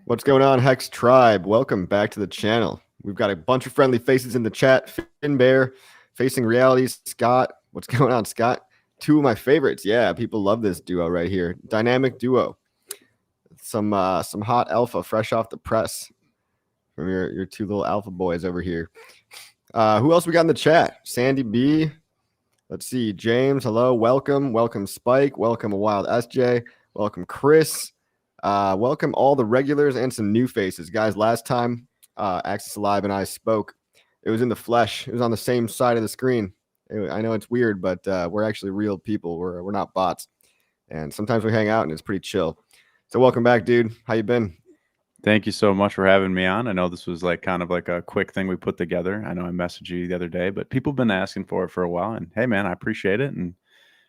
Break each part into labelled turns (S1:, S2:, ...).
S1: What's going on, Hex Tribe? Welcome back to the channel. We've got a bunch of friendly faces in the chat. Finn Bear, Facing Realities, Scott. What's going on, Scott? Two of my favorites. Yeah, people love this duo right here. Dynamic duo. Some hot alpha fresh off the press from your two little alpha boys over here. Who else we got in the chat? Sandy B. Let's see. James, hello. Welcome. Welcome, Spike. Welcome, Wild SJ. Welcome, Chris. Welcome all the regulars and some new faces. Guys, last time Access Alive and I spoke, it was in the flesh. It was on the same side of the screen. I know it's weird, but we're actually real people. We're not bots. And sometimes we hang out and it's pretty chill. So welcome back, dude. How you been?
S2: Thank you so much for having me on. I know this was kind of like a quick thing we put together. I know I messaged you the other day, but people have been asking for it for a while. And hey, man, I appreciate it. And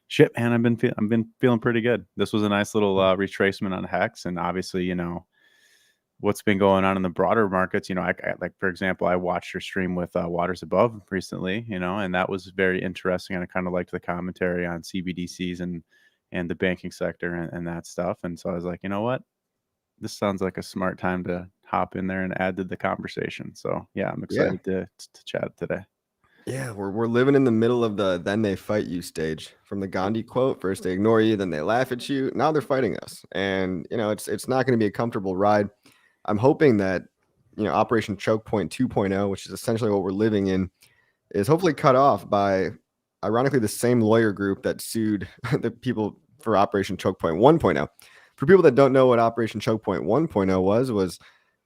S2: shit, man, I've been feeling pretty good. This was a nice little retracement on HEX, and obviously, what's been going on in the broader markets. I like, for example, I watched your stream with Waters Above recently, and that was very interesting. And I kind of liked the commentary on CBDCs and the banking sector and that stuff. And so I was like, you know what? This sounds like a smart time to hop in there and add to the conversation. So yeah, I'm excited to chat today.
S1: Yeah, we're living in the middle of the then they fight you stage. From the Gandhi quote, first they ignore you, then they laugh at you. Now they're fighting us. And it's not going to be a comfortable ride. I'm hoping that Operation Choke Point 2.0, which is essentially what we're living in, is hopefully cut off by, ironically, the same lawyer group that sued the people for Operation Choke Point 1.0. For people that don't know what Operation Choke Point 1.0 was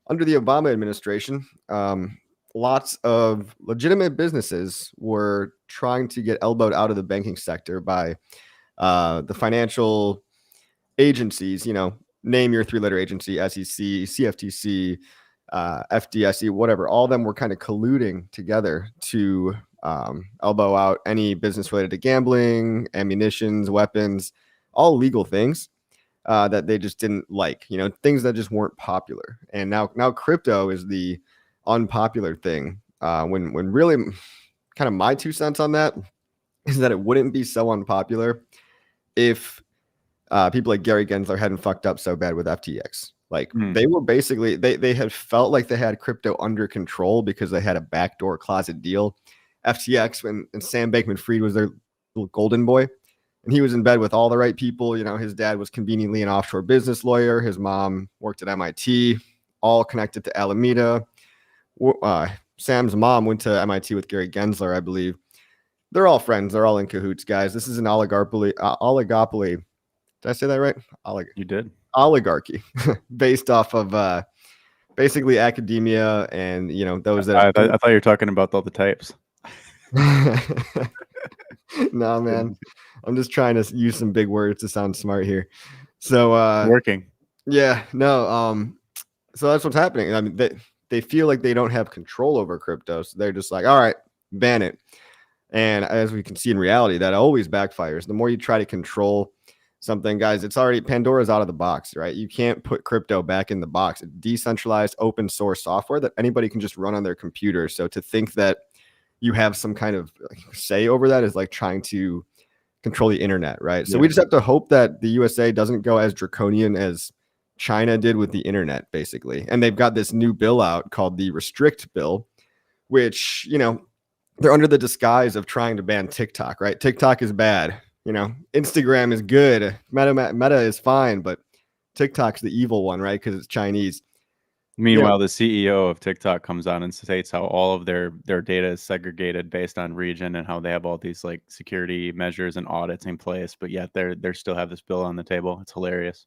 S1: under the Obama administration, lots of legitimate businesses were trying to get elbowed out of the banking sector by the financial agencies, name your three-letter agency, SEC, CFTC, FDIC, whatever. All of them were kind of colluding together to elbow out any business related to gambling, ammunitions, weapons, all legal things that they just didn't like, things that just weren't popular. And now crypto is the unpopular thing. When really kind of my 2 cents on that is that it wouldn't be so unpopular if people like Gary Gensler hadn't fucked up so bad with FTX. Like they were basically, they had felt like they had crypto under control because they had a backdoor closet deal. FTX and Sam Bankman-Fried was their little golden boy. And he was in bed with all the right people. His dad was conveniently an offshore business lawyer. His mom worked at MIT, all connected to Alameda. Sam's mom went to MIT with Gary Gensler, I believe. They're all friends. They're all in cahoots, guys. This is an oligopoly. Did I say that right?
S2: You did.
S1: Oligarchy based off of basically academia and those that
S2: I thought you were talking about all the types.
S1: No, man. I'm just trying to use some big words to sound smart here. So
S2: working.
S1: Yeah, no. So that's what's happening. I mean, they feel like they don't have control over crypto. So they're just like, all right, ban it. And as we can see in reality, that always backfires. The more you try to control something, guys, it's already Pandora's out of the box, right? You can't put crypto back in the box. It's decentralized open source software that anybody can just run on their computer. So to think that you have some kind of say over that is like trying to control the internet, right? So we just have to hope that the USA doesn't go as draconian as China did with the internet, basically. And they've got this new bill out called the Restrict Bill, which, they're under the disguise of trying to ban TikTok, right? TikTok is bad. Instagram is good. Meta is fine, but TikTok's the evil one, right? Because it's Chinese.
S2: Meanwhile, the CEO of TikTok comes on and states how all of their data is segregated based on region and how they have all these like security measures and audits in place, but yet they're still have this bill on the table. It's hilarious.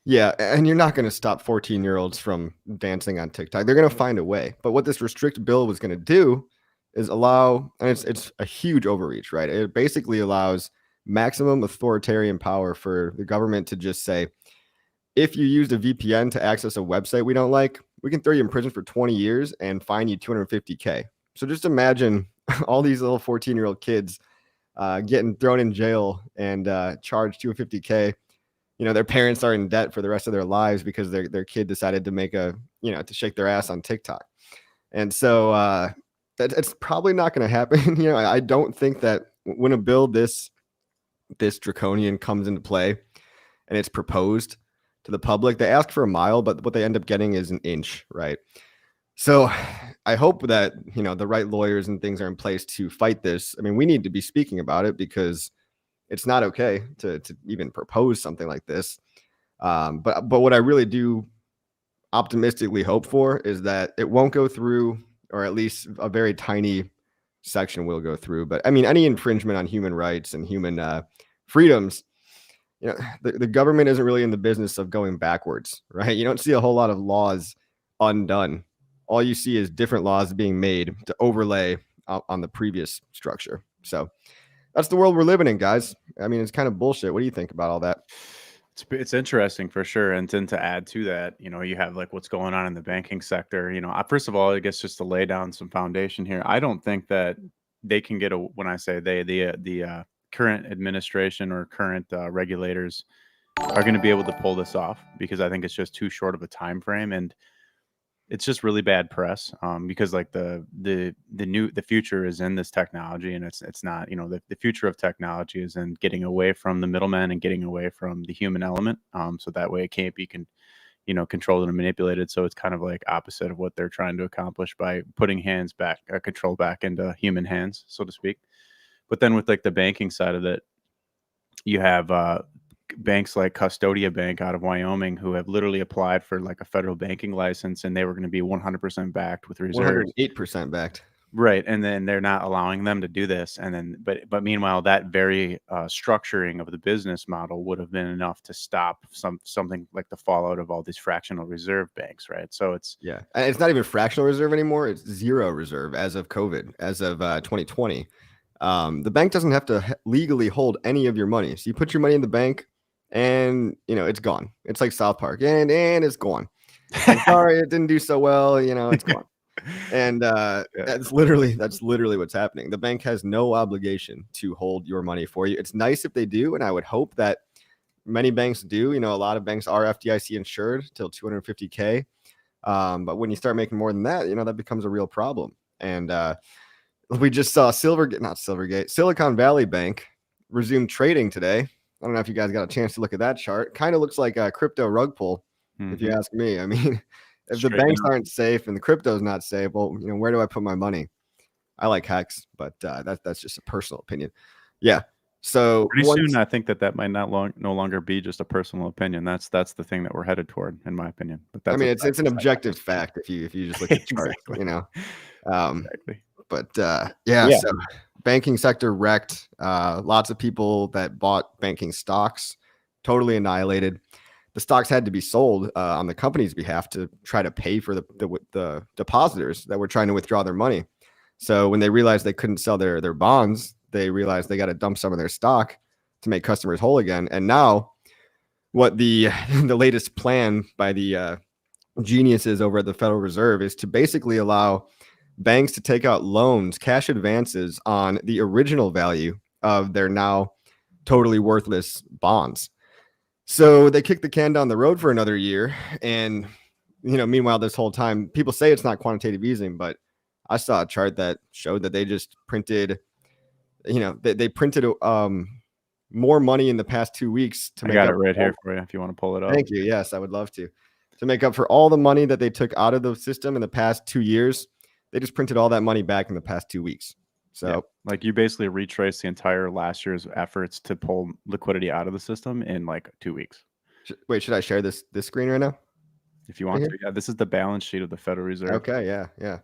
S1: Yeah, and you're not going to stop 14-year-olds from dancing on TikTok. They're going to find a way. But what this restrict bill was going to do is allow, and it's a huge overreach, right? It basically allows maximum authoritarian power for the government to just say, if you used a VPN to access a website we don't like, we can throw you in prison for 20 years and fine you $250K. So just imagine all these little 14-year-old kids getting thrown in jail and charged $250K. Their parents are in debt for the rest of their lives because their kid decided to make to shake their ass on TikTok. And so it's probably not going to happen. I don't think that when a bill this draconian comes into play and it's proposed, to the public. They ask for a mile, but what they end up getting is an inch, right? So I hope that, the right lawyers and things are in place to fight this. I mean, we need to be speaking about it because it's not okay to even propose something like this. But what I really do optimistically hope for is that it won't go through, or at least a very tiny section will go through. But I mean, any infringement on human rights and human freedoms, the government isn't really in the business of going backwards, right? You don't see a whole lot of laws undone. All you see is different laws being made to overlay on the previous structure. So that's the world we're living in, guys. I mean, it's kind of bullshit. What do you think about all that?
S2: It's interesting for sure. And then to add to that, you have like what's going on in the banking sector. First of all, I guess just to lay down some foundation here, I don't think that they can get when I say they, the current administration or current regulators are going to be able to pull this off, because I think it's just too short of a time frame, and it's just really bad press, because like the future is in this technology, and it's not, the future of technology is in getting away from the middleman and getting away from the human element, so that way it can't be controlled and manipulated. So it's kind of like opposite of what they're trying to accomplish by putting control back into human hands, so to speak. But then with like the banking side of it, you have banks like Custodia Bank out of Wyoming who have literally applied for like a federal banking license, and they were going to be 100% backed with reserves.
S1: 108% backed.
S2: Right. And then they're not allowing them to do this. And then, but meanwhile, that very structuring of the business model would have been enough to stop something like the fallout of all these fractional reserve banks. Right. So it's
S1: not even fractional reserve anymore. It's zero reserve as of COVID, as of 2020. The bank doesn't have to legally hold any of your money. So you put your money in the bank and, it's gone. It's like South Park and it's gone. I'm sorry, it didn't do so well. It's gone. And that's literally what's happening. The bank has no obligation to hold your money for you. It's nice if they do, and I would hope that many banks do. A lot of banks are FDIC insured till $250K, but when you start making more than that, that becomes a real problem. And we just saw Silicon Valley Bank resumed trading today. I don't know if you guys got a chance to look at that chart. Kind of looks like a crypto rug pull, if you ask me. I mean, if the banks aren't safe and the crypto's not safe, well, where do I put my money? I like HEX, but that's just a personal opinion. Yeah. So
S2: pretty soon, I think that might no longer be just a personal opinion. That's the thing that we're headed toward, in my opinion. But that's
S1: it's an objective fact if you just look at the chart,
S2: Exactly.
S1: But so banking sector wrecked. Lots of people that bought banking stocks totally annihilated. The stocks had to be sold on the company's behalf to try to pay for the depositors that were trying to withdraw their money. So when they realized they couldn't sell their bonds, they realized they got to dump some of their stock to make customers whole again. And now what the latest plan by the geniuses over at the Federal Reserve is to basically allow banks to take out loans, cash advances on the original value of their now totally worthless bonds. So they kicked the can down the road for another year. And, meanwhile, this whole time, people say it's not quantitative easing, but I saw a chart that showed that they just printed, they printed more money in the past 2 weeks to make
S2: I got it right here for you if you want to pull it up.
S1: Thank you. Yes, I would love to make up for all the money that they took out of the system in the past 2 years. They just printed all that money back in the past 2 weeks. So
S2: like you basically retrace the entire last year's efforts to pull liquidity out of the system in like 2 weeks.
S1: Wait, should I share this screen right now?
S2: If you want to. Yeah, this is the balance sheet of the Federal Reserve.
S1: Okay, yeah.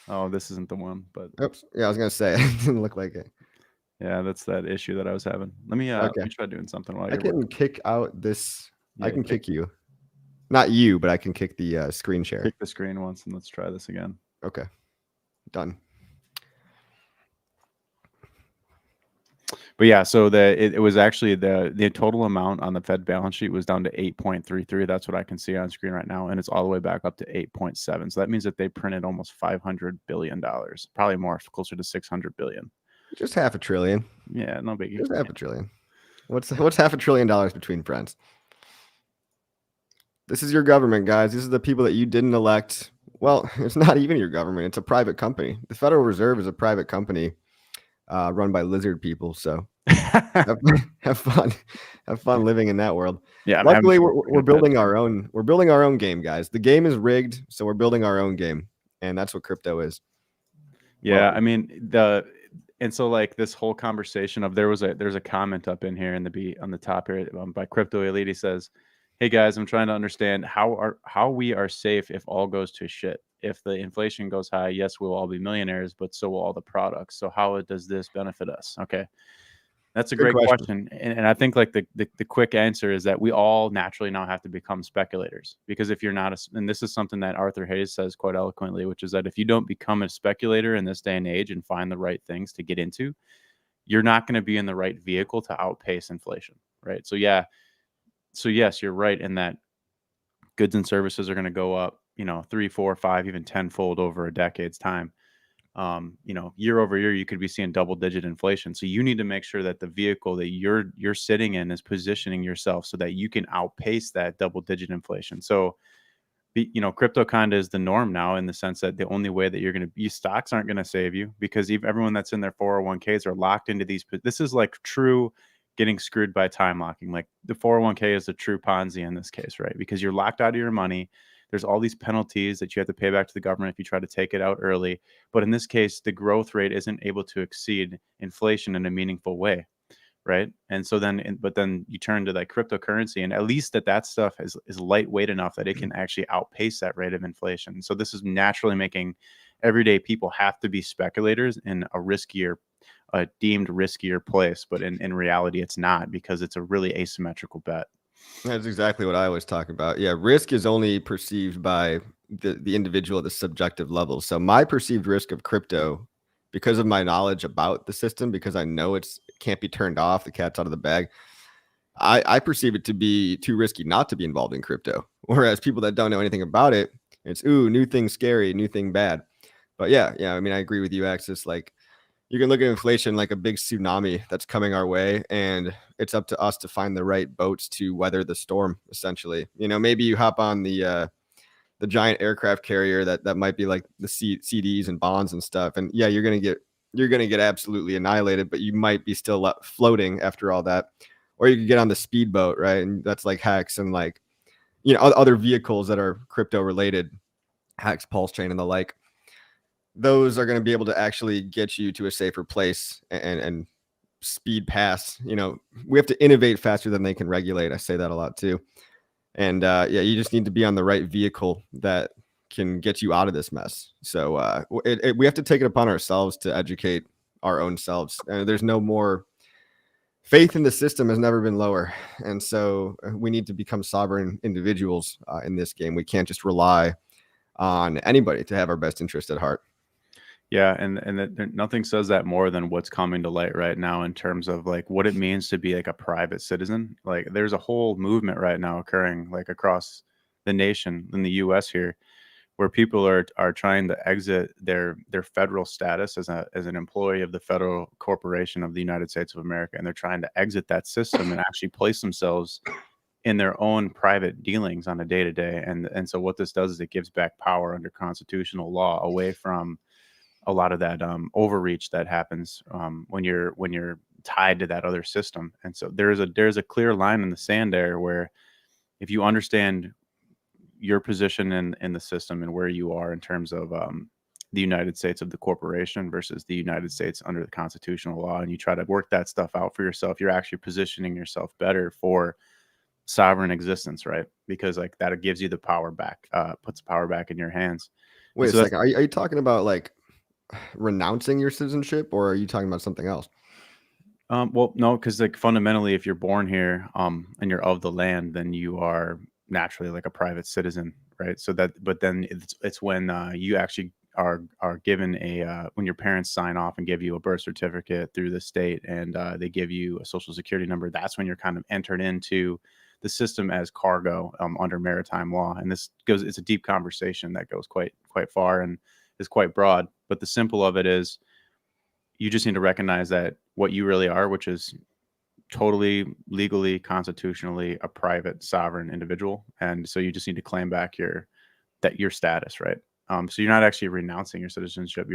S2: Oh, this isn't the one, but
S1: oops. Yeah, I was gonna say it didn't look like it.
S2: Yeah, that's that issue that I was having. Let me try doing something while
S1: I can kick out this. I can kick you. Not you, but I can kick the screen share.
S2: Kick the screen once and let's try this again.
S1: Okay. Done.
S2: But yeah, so it was actually the total amount on the Fed balance sheet was down to 8.33. That's what I can see on screen right now, and it's all the way back up to 8.7. So that means that they printed almost $500 billion, probably more, closer to 600 billion.
S1: Just half a trillion.
S2: Yeah, no biggie.
S1: Just half a trillion. What's half $1 trillion between friends? This is your government, guys. This is the people that you didn't elect. Well, it's not even your government. It's a private company. The Federal Reserve is a private company run by lizard people. So Have fun, have fun living in that world.
S2: Yeah, I'm having
S1: Luckily,
S2: trouble
S1: we're
S2: looking at that
S1: building
S2: too.
S1: our own. We're building our own game, guys. The game is rigged, so we're building our own game, and that's what crypto is.
S2: Yeah,
S1: Well,
S2: I mean and so like this whole conversation of there's a comment up in here in the on the top here by Crypto Elite. He says, "Hey guys, I'm trying to understand how we are safe if all goes to shit. If the inflation goes high, yes, we'll all be millionaires, but so will all the products. So how does this benefit us?" Okay. That's a
S1: good
S2: great
S1: question.
S2: question. And I think like the quick answer is that we all naturally now have to become speculators, because if you're not and this is something that Arthur Hayes says quite eloquently, which is that if you don't become a speculator in this day and age and find the right things to get into, you're not going to be in the right vehicle to outpace inflation. Right. So yeah. So yes, you're right in that goods and services are going to go up, 3, 4, 5, even tenfold over a decade's time. Year over year, you could be seeing double digit inflation. So you need to make sure that the vehicle that you're sitting in is positioning yourself so that you can outpace that double digit inflation. So, crypto kind of is the norm now, in the sense that the only way that you're going to be, stocks aren't going to save you, because everyone that's in their 401ks are locked into these. This is like true getting screwed by time locking. Like the 401k is the true Ponzi in this case, right? Because you're locked out of your money. There's all these penalties that you have to pay back to the government if you try to take it out early. But in this case, the growth rate isn't able to exceed inflation in a meaningful way, right? And so but then you turn to like cryptocurrency, and at least that stuff is lightweight enough that it can actually outpace that rate of inflation. So this is naturally making everyday people have to be speculators in a deemed riskier place, but in reality it's not, because it's a really asymmetrical bet.
S1: That's exactly what I always talk about. Yeah, risk is only perceived by the individual at the subjective level. So my perceived risk of crypto, because of my knowledge about the system, because I know it can't be turned off, the cat's out of the bag, I perceive it to be too risky not to be involved in crypto. Whereas people that don't know anything about it, it's new thing scary, new thing bad. But yeah, I mean, I agree with you, Axis. Like, you can look at inflation like a big tsunami that's coming our way, and it's up to us to find the right boats to weather the storm. Essentially, maybe you hop on the giant aircraft carrier that might be like the CDs and bonds and stuff, and yeah, you're gonna get absolutely annihilated, but you might be still floating after all that. Or you could get on the speedboat, right? And that's like HEX and like other vehicles that are crypto related, HEX, PulseChain, and the like. Those are going to be able to actually get you to a safer place and speed past. We have to innovate faster than they can regulate. I say that a lot too. And yeah, you just need to be on the right vehicle that can get you out of this mess. So we have to take it upon ourselves to educate our own selves. There's no more faith in the system has never been lower. And so we need to become sovereign individuals in this game. We can't just rely on anybody to have our best interest at heart.
S2: Yeah, and nothing says that more than what's coming to light right now in terms of like what it means to be like a private citizen. Like there's a whole movement right now occurring like across the nation in the US here, where people are trying to exit their federal status as an employee of the federal corporation of the United States of America, and they're trying to exit that system and actually place themselves in their own private dealings on a day-to-day. And so what this does is it gives back power under constitutional law away from a lot of that overreach that happens when you're tied to that other system. And so there's a clear line in the sand there, where if you understand your position in the system and where you are in terms of the United States of the corporation versus the United States under the constitutional law, and you try to work that stuff out for yourself, you're actually positioning yourself better for sovereign existence, right? Because like that gives you the power back, puts the power back in your hands.
S1: Wait a second. Are you talking about like renouncing your citizenship, or are you talking about something else?
S2: Well, no, because like fundamentally, if you're born here, and you're of the land, then you are naturally like a private citizen, right? So but then it's when you actually are given when your parents sign off and give you a birth certificate through the state, and they give you a social security number. That's when you're kind of entered into the system as cargo under maritime law. And it's a deep conversation that goes quite far and is quite broad. But the simple of it is, you just need to recognize that what you really are, which is totally legally, constitutionally a private sovereign individual. And so you just need to claim back your status, right? So you're not actually renouncing your citizenship.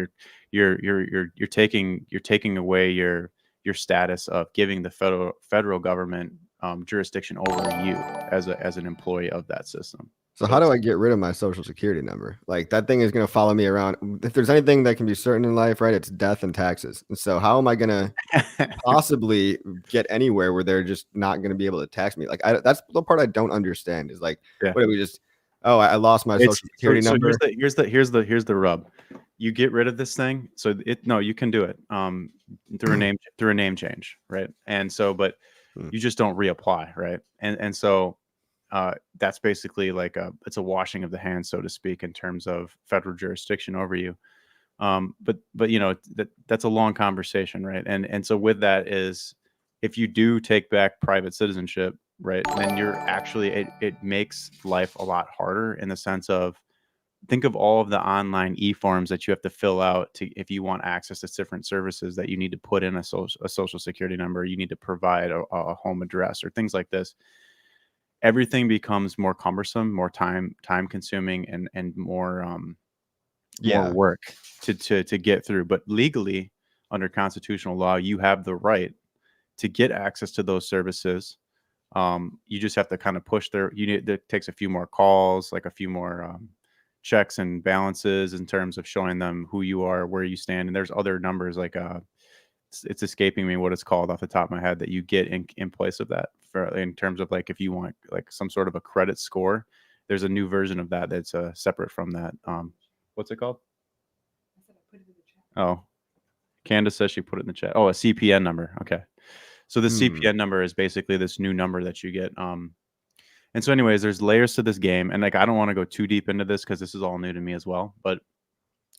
S2: You're taking away your your status of giving the federal government jurisdiction over you as an employee of that system.
S1: So how do I get rid of my social security number? Like that thing is going to follow me around. If there's anything that can be certain in life, right, it's death and taxes. And so how am I going to possibly get anywhere where they're just not going to be able to tax me? Like that's the part I don't understand is like, what do we just, oh, I lost my social security number.
S2: Here's the rub. You get rid of this thing. So you can do it through a name change. Right. And so, but you just don't reapply. Right. And so, that's basically like it's a washing of the hands, so to speak, in terms of federal jurisdiction over you. But that's a long conversation, right? And so with that is, if you do take back private citizenship, right, then you're actually it makes life a lot harder in the sense of, think of all of the online e-forms that you have to fill out if you want access to different services, that you need to put in a social security number, you need to provide a home address or things like this. Everything becomes more cumbersome, more time consuming, and more work to get through. But legally, under constitutional law, you have the right to get access to those services. You just have to kind of push it takes a few more calls, like a few more checks and balances in terms of showing them who you are, where you stand. And there's other numbers like it's escaping me what it's called off the top of my head that you get in place of that, in terms of like if you want like some sort of a credit score. There's a new version of that that's separate from that. What's it called? I said I put it in the chat. Oh, Candace says she put it in the chat. Oh, a CPN number. Okay. So the CPN number is basically this new number that you get. And so anyways, there's layers to this game. And like, I don't want to go too deep into this because this is all new to me as well, but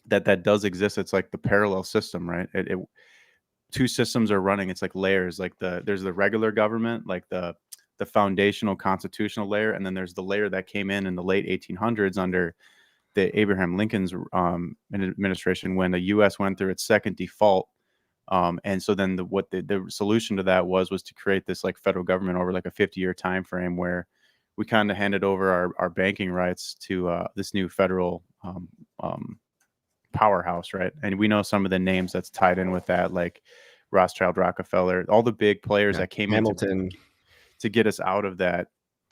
S2: that does exist. It's like the parallel system, right? Two systems are running. It's like layers. Like there's the regular government, like the foundational constitutional layer, and then there's the layer that came in the late 1800s under the Abraham Lincoln's administration, when the U.S. went through its second default. And so then the solution to that was to create this like federal government over like a 50-year time frame, where we kind of handed over our banking rights to this new federal powerhouse, right? And we know some of the names that's tied in with that, like Rothschild, Rockefeller, all the big players that came in to get us out of that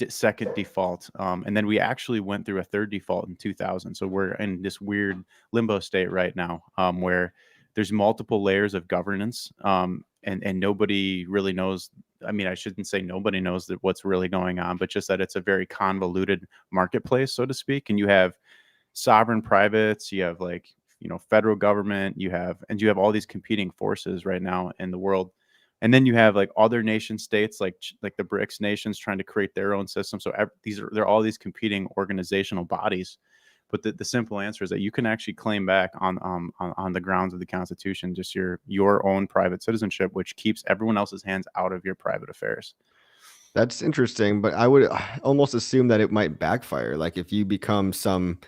S2: second default. And then we actually went through a third default in 2000. So we're in this weird limbo state right now, where there's multiple layers of governance, and nobody really knows. I mean, I shouldn't say nobody knows that what's really going on, but just that it's a very convoluted marketplace, so to speak. And you have sovereign privates, you have like, federal government, you have all these competing forces right now in the world. And then you have like other nation states, like the BRICS nations, trying to create their own system. So they're all these competing organizational bodies. But the simple answer is that you can actually claim back on the grounds of the Constitution just your own private citizenship, which keeps everyone else's hands out of your private affairs.
S1: That's interesting, but I would almost assume that it might backfire. Like if you become some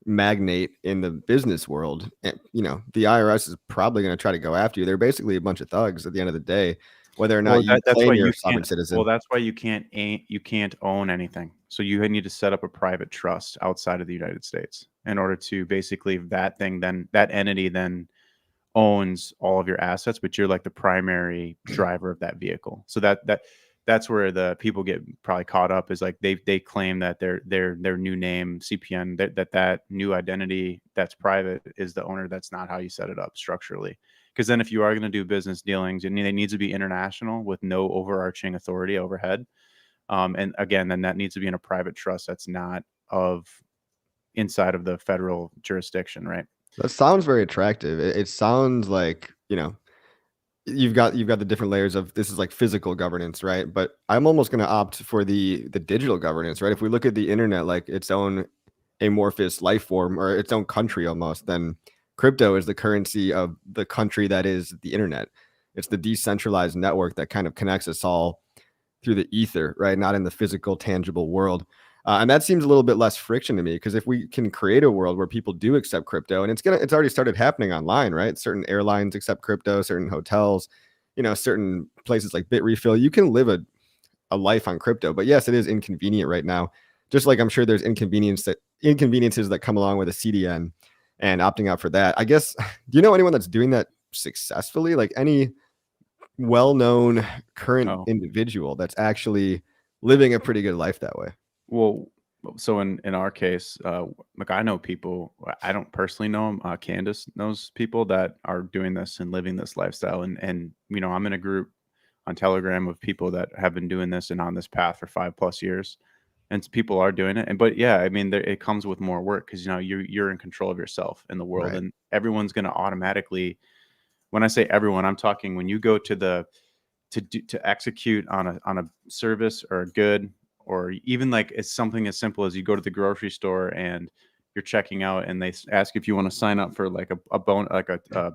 S1: magnate in the business world, the IRS is probably going to try to go after you. They're basically a bunch of thugs at the end of the day, whether or not you claim you're a sovereign citizen.
S2: Well, that's why you can't own anything. So you need to set up a private trust outside of the United States in order to basically that entity then owns all of your assets, but you're like the primary driver of that vehicle. So that's where the people get probably caught up, is like they claim that their new name CPN, that new identity that's private is the owner. That's not how you set it up structurally. Because then if you are going to do business dealings, it needs to be international with no overarching authority overhead. And again, then that needs to be in a private trust that's not inside of the federal jurisdiction, right?
S1: That sounds very attractive. It sounds like, you've got the different layers of this is like physical governance, right? But I'm almost going to opt for the digital governance, right? If we look at the internet like its own amorphous life form or its own country almost, then crypto is the currency of the country that is the internet. It's the decentralized network that kind of connects us all through the ether, right? Not in the physical, tangible world. And that seems a little bit less friction to me, because if we can create a world where people do accept crypto, and it's already started happening online, right? Certain airlines accept crypto, certain hotels, certain places like Bitrefill, you can live a life on crypto. But yes, it is inconvenient right now. Just like I'm sure there's inconveniences that come along with a CDN and opting out for that. I guess, do you know anyone that's doing that successfully? Like any well-known current
S2: Oh,
S1: individual that's actually living a pretty good life that way.
S2: well, so in our case, like I know people. I don't personally know them. Candace knows people that are doing this and living this lifestyle, and I'm in a group on Telegram of people that have been doing this and on this path for 5+ years, and people are doing it. And but yeah, I mean, it comes with more work because you're in control of yourself in the world,
S1: Right.
S2: and everyone's going to automatically. When I say everyone, I'm talking when you go to execute on a service or a good, or even like it's something as simple as you go to the grocery store and you're checking out and they ask if you want to sign up for like a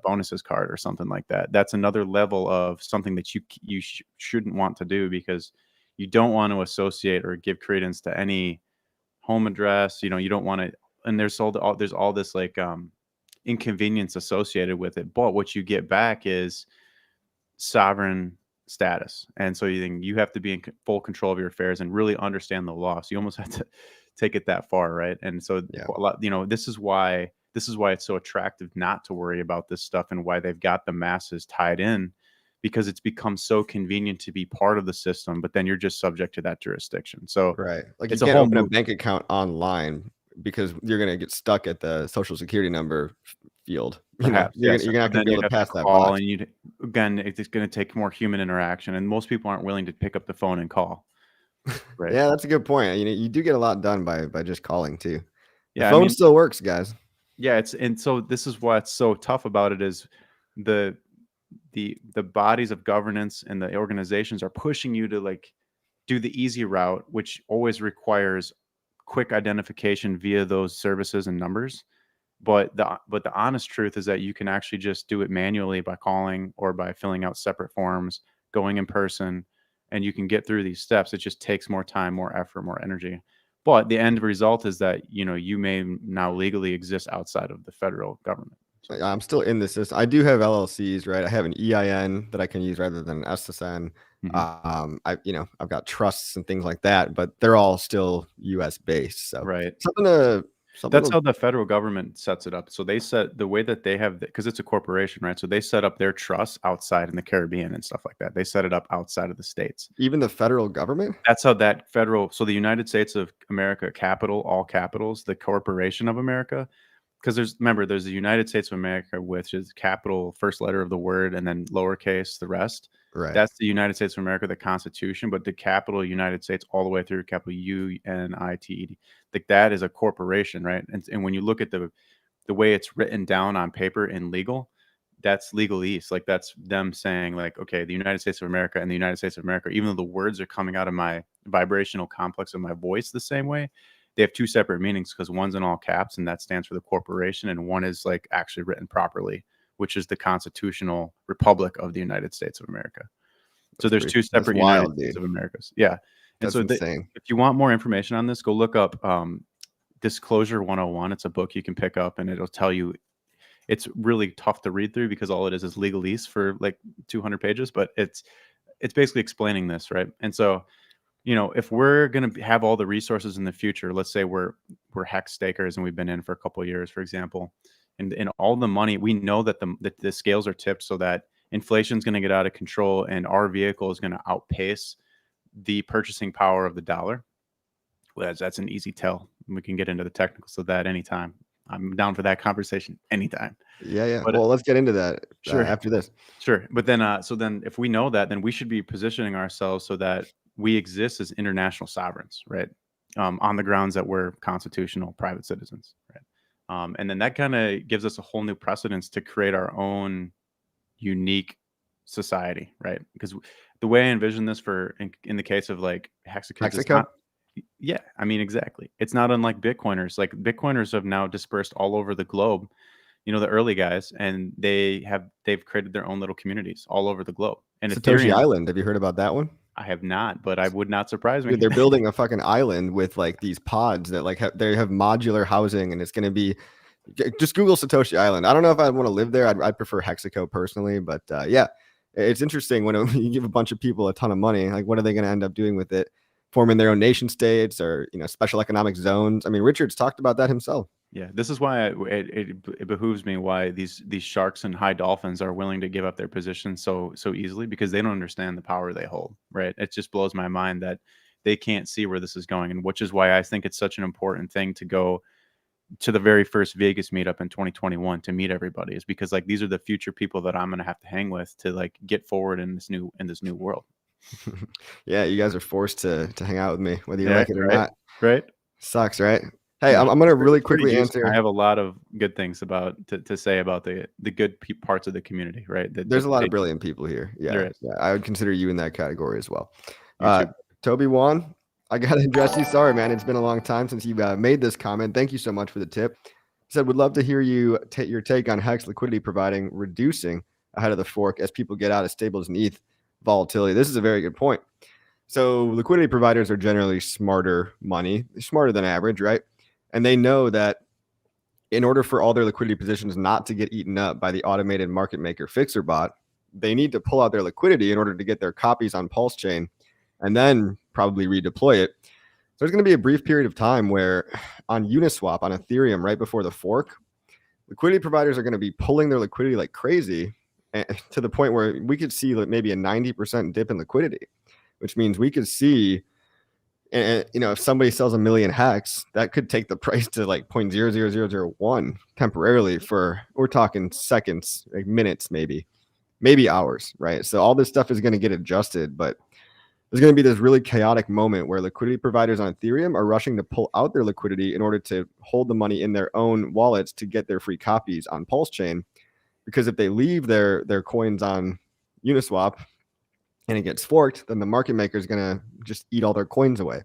S2: bonuses card or something like that. That's another level of something that you shouldn't want to do because you don't want to associate or give credence to any home address. You don't want to, and there's all this like inconvenience associated with it. But what you get back is sovereign status. And so you have to be in full control of your affairs and really understand the law. So you almost have to take it that far, right? And so
S1: Yeah.
S2: a lot, this is why it's so attractive not to worry about this stuff and why they've got the masses tied in, because it's become so convenient to be part of the system, but then you're just subject to that jurisdiction. So
S1: Right. Like you
S2: it's a
S1: can't
S2: whole
S1: open a
S2: move.
S1: bank account online because you're gonna get stuck at the social security number field.
S2: Perhaps,
S1: You're
S2: yes,
S1: not
S2: and
S1: gonna
S2: then
S1: be able
S2: you'd
S1: to
S2: have to
S1: pass that
S2: call,
S1: box.
S2: and again, it's going to take more human interaction, and most people aren't willing to pick up the phone and call, right?
S1: Yeah, that's a good point. You do get a lot done by just calling too. The
S2: Yeah, I
S1: phone
S2: mean,
S1: still works, guys.
S2: yeah, and so this is what's so tough about it is the the bodies of governance and the organizations are pushing you to like do the easy route, which always requires quick identification via those services and numbers. But the honest truth is that you can actually just do it manually by calling or by filling out separate forms, going in person, and you can get through these steps. It just takes more time, more effort, more energy. But the end result is that you may now legally exist outside of the federal government. So,
S1: I'm still in the system. I do have LLCs, right? I have an EIN that I can use rather than SSN.
S2: mhm.
S1: I've got trusts and things like that, but they're all still US based. So
S2: Right.
S1: something to
S2: That's how the federal government sets it up. So they set the way that they have, because it's a corporation, right? So they set up their trusts outside in the Caribbean and stuff like that. They set it up outside of the states.
S1: even the federal government.
S2: That's how so the United States of America, capital, all capitals, the corporation of America, because there's the United States of America, which is capital, first letter of the word, and then lowercase, the rest.
S1: Right.
S2: That's the United States of America, the Constitution, but the capital United States all the way through capital UNITED. Like that is a corporation, right? And when you look at the way it's written down on paper in legal, that's legalese. Like that's them saying like, okay, the United States of America and the United States of America, even though the words are coming out of my vibrational complex of my voice the same way, they have two separate meanings because one's in all caps and that stands for the corporation, and one is like actually written properly, which is the constitutional republic of the United States of America. So there's two
S1: That's
S2: separate United
S1: wild,
S2: States
S1: dude.
S2: of Americas. Yeah. And
S1: That's
S2: so
S1: insane.
S2: if you want more information on this, go look up Disclosure 101. It's a book you can pick up and it'll tell you. It's really tough to read through because all it is legalese for like 200 pages, but it's basically explaining this, right? And so, if we're going to have all the resources in the future, let's say we're HEX stakers and we've been in for a couple of years, for example, and all the money, we know that the scales are tipped so that inflation is going to get out of control and our vehicle is going to outpace the purchasing power of the dollar. Well, that's an easy tell. We can get into the technicals of that anytime. I'm down for that conversation anytime.
S1: Yeah.
S2: But
S1: Well, let's get into that
S2: sure,
S1: after this.
S2: sure. But then, so then if we know that, then we should be positioning ourselves so that we exist as international sovereigns, right? On the grounds that we're constitutional private citizens, right? And then that kind of gives us a whole new precedence to create our own unique society, right? Because the way I envision this in the case of like Hexakids, it's
S1: Mexico.
S2: not. Yeah, I mean, exactly. It's not unlike Bitcoiners. Like Bitcoiners have now dispersed all over the globe. The early guys, and they've created their own little communities all over the globe. And
S1: Satoshi
S2: Ethereum,
S1: Island. Have you heard about that one?
S2: I have not, but I would not surprise me.
S1: Dude, they're building a fucking island with like these pods that like they have modular housing, and it's going to be just Google Satoshi Island. I don't know if I'd want to live there. I'd prefer Hexaco personally, but yeah, it's interesting when you give a bunch of people a ton of money. Like, what are they going to end up doing with it? forming their own nation states or, special economic zones. I mean, Richard's talked about that himself.
S2: Yeah, this is why it behooves me why these sharks and high dolphins are willing to give up their position so easily, because they don't understand the power they hold, right? It just blows my mind that they can't see where this is going, and which is why I think it's such an important thing to go to the very first Vegas meetup in 2021 to meet everybody, is because like these are the future people that I'm going to have to hang with to like get forward in this new world.
S1: Yeah, you guys are forced to hang out with me, whether you like it or not.
S2: Right?
S1: Sucks, right? Hey, I'm going to really quickly answer.
S2: I have a lot of good things to say about the good parts of the community, right?
S1: There's a lot of brilliant people here. Yeah, I would consider you in that category as well. Toby Wan, I got to address you. Sorry, man. It's been a long time since you made this comment. Thank you so much for the tip. He said, would love to hear your take on HEX liquidity providing reducing ahead of the fork as people get out of stables and ETH volatility. This is a very good point. So liquidity providers are generally smarter than average, right? And they know that in order for all their liquidity positions not to get eaten up by the automated market maker fixer bot, they need to pull out their liquidity in order to get their copies on PulseChain and then probably redeploy it. So there's going to be a brief period of time where on Uniswap, on Ethereum, right before the fork, liquidity providers are going to be pulling their liquidity like crazy, to the point where we could see like maybe a 90% dip in liquidity, which means we could see, if somebody sells 1 million HEX, that could take the price to like 0.00001 temporarily we're talking seconds, like minutes, maybe hours, right? So all this stuff is going to get adjusted, but there's going to be this really chaotic moment where liquidity providers on Ethereum are rushing to pull out their liquidity in order to hold the money in their own wallets to get their free copies on PulseChain. Because if they leave their coins on Uniswap and it gets forked, then the market maker is going to just eat all their coins away.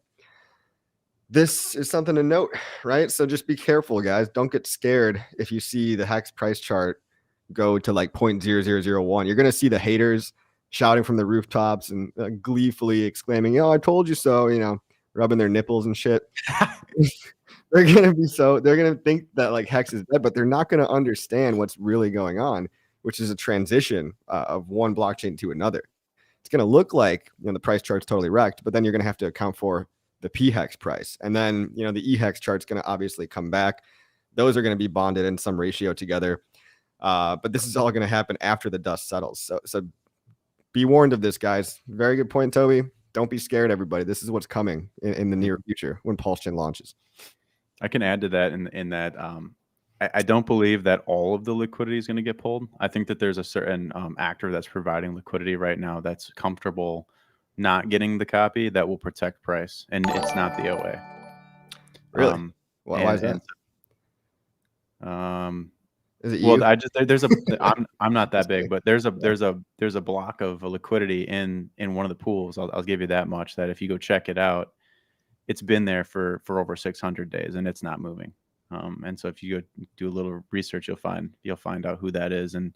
S1: This is something to note, right? So just be careful, guys. Don't get scared if you see the HEX price chart go to like 0.0001. You're going to see the haters shouting from the rooftops and gleefully exclaiming, I told you so, rubbing their nipples and shit. They're going to think that like HEX is dead, but they're not going to understand what's really going on, which is a transition of one blockchain to another. It's going to look like the price chart's totally wrecked, but then you're going to have to account for the PHEX price. And then, the EHEX chart's going to obviously come back. Those are going to be bonded in some ratio together. But this is all going to happen after the dust settles. So be warned of this, guys. Very good point, Toby. Don't be scared, everybody. This is what's coming in the near future when PulseChain launches.
S2: I can add to that in that I don't believe that all of the liquidity is going to get pulled. I think that there's a certain actor that's providing liquidity right now that's comfortable not getting the copy that will protect price, and it's not the OA.
S1: Really? Why is that? Is it you?
S2: Well, I'm not that big, but there's a block of liquidity in one of the pools. I'll give you that much. That if you go check it out, it's been there for over 600 days and it's not moving. And so if you go do a little research, you'll find out who that is, and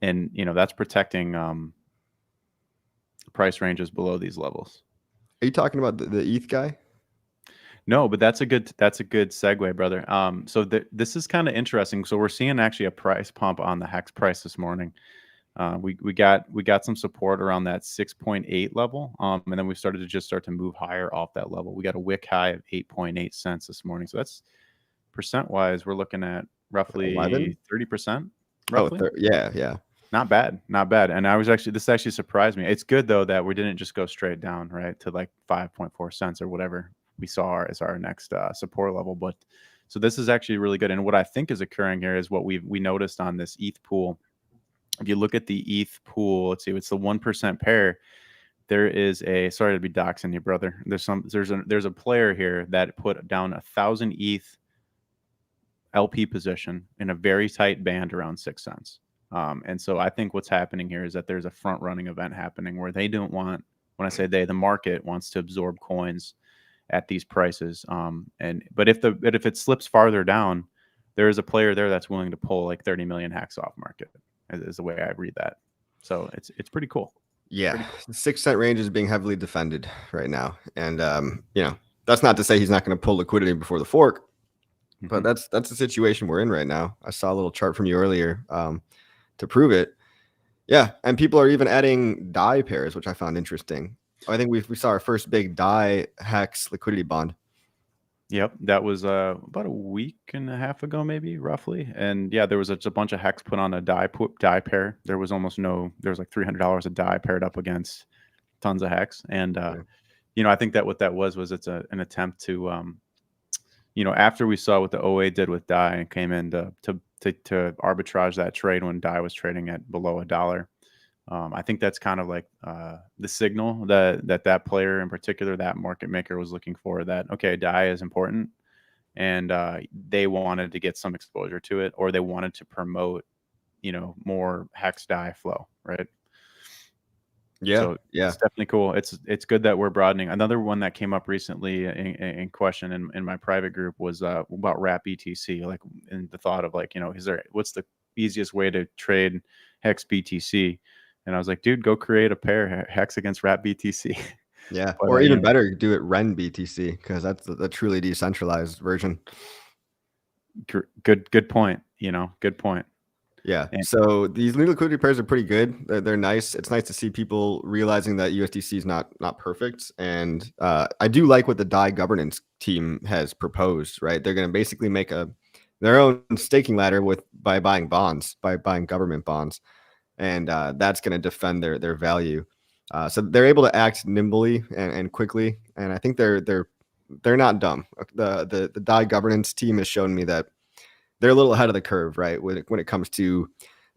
S2: that's protecting price ranges below these levels.
S1: Are you talking about the ETH guy?
S2: No, but that's a good segue, brother. So this is kind of interesting. So we're seeing actually a price pump on the HEX price this morning. We got some support around that 6.8 level, and then we started to move higher off that level. We got a wick high of 8.8 cents this morning. So that's percent wise, we're looking at roughly 30%. Roughly.
S1: Oh, yeah.
S2: Not bad. And this actually surprised me. It's good though that we didn't just go straight down, right, to like 5.4 cents or whatever we saw as our next support level. But so this is actually really good. And what I think is occurring here is what we noticed on this ETH pool. If you look at the ETH pool, let's see, it's the 1% pair. There is sorry to be doxing you, brother. There's a player here that put down 1,000 ETH LP position in a very tight band around 6 cents. And so I think what's happening here is that there's a front running event happening where they don't want, when I say they, the market wants to absorb coins at these prices. But if it slips farther down, there is a player there that's willing to pull like 30 million HEX off market, is the way I read that. So it's pretty cool.
S1: Yeah, pretty cool. The 6 cent range is being heavily defended right now, and that's not to say he's not going to pull liquidity before the fork, but that's the situation we're in right now. I saw a little chart from you earlier to prove it. Yeah, and people are even adding DAI pairs, which I found interesting. I think we saw our first big DAI HEX liquidity bond.
S2: Yep, that was about a week and a half ago, maybe roughly. And yeah, there was a bunch of hex put on a die pair. There was like $300 a die paired up against tons of hex. And
S1: Yeah.
S2: I think that what that was it's an attempt to after we saw what the OA did with die and came in to arbitrage that trade when die was trading at below $1. I think that's kind of like the signal that player in particular, that market maker, was looking for, that, okay, DAI is important, and they wanted to get some exposure to it, or they wanted to promote, more hex DAI flow, right?
S1: Yeah.
S2: So
S1: Yeah.
S2: it's definitely cool. It's good that we're broadening. Another one that came up recently in question in my private group was about wrap BTC, like in the thought of like, what's the easiest way to trade hex BTC? And I was like, dude, go create a pair hex against wrap BTC.
S1: Yeah.
S2: But,
S1: Or even better, do it Ren BTC, because that's the truly decentralized version.
S2: Good point. Good point.
S1: Yeah.
S2: And
S1: So these new liquidity pairs are pretty good. They're nice. It's nice to see people realizing that USDC is not perfect. And I do like what the DAI governance team has proposed, right? They're going to basically make their own staking ladder by buying government bonds. And that's going to defend their value. So they're able to act nimbly and quickly. And I think they're not dumb. The DAI governance team has shown me that they're a little ahead of the curve, right? When it comes to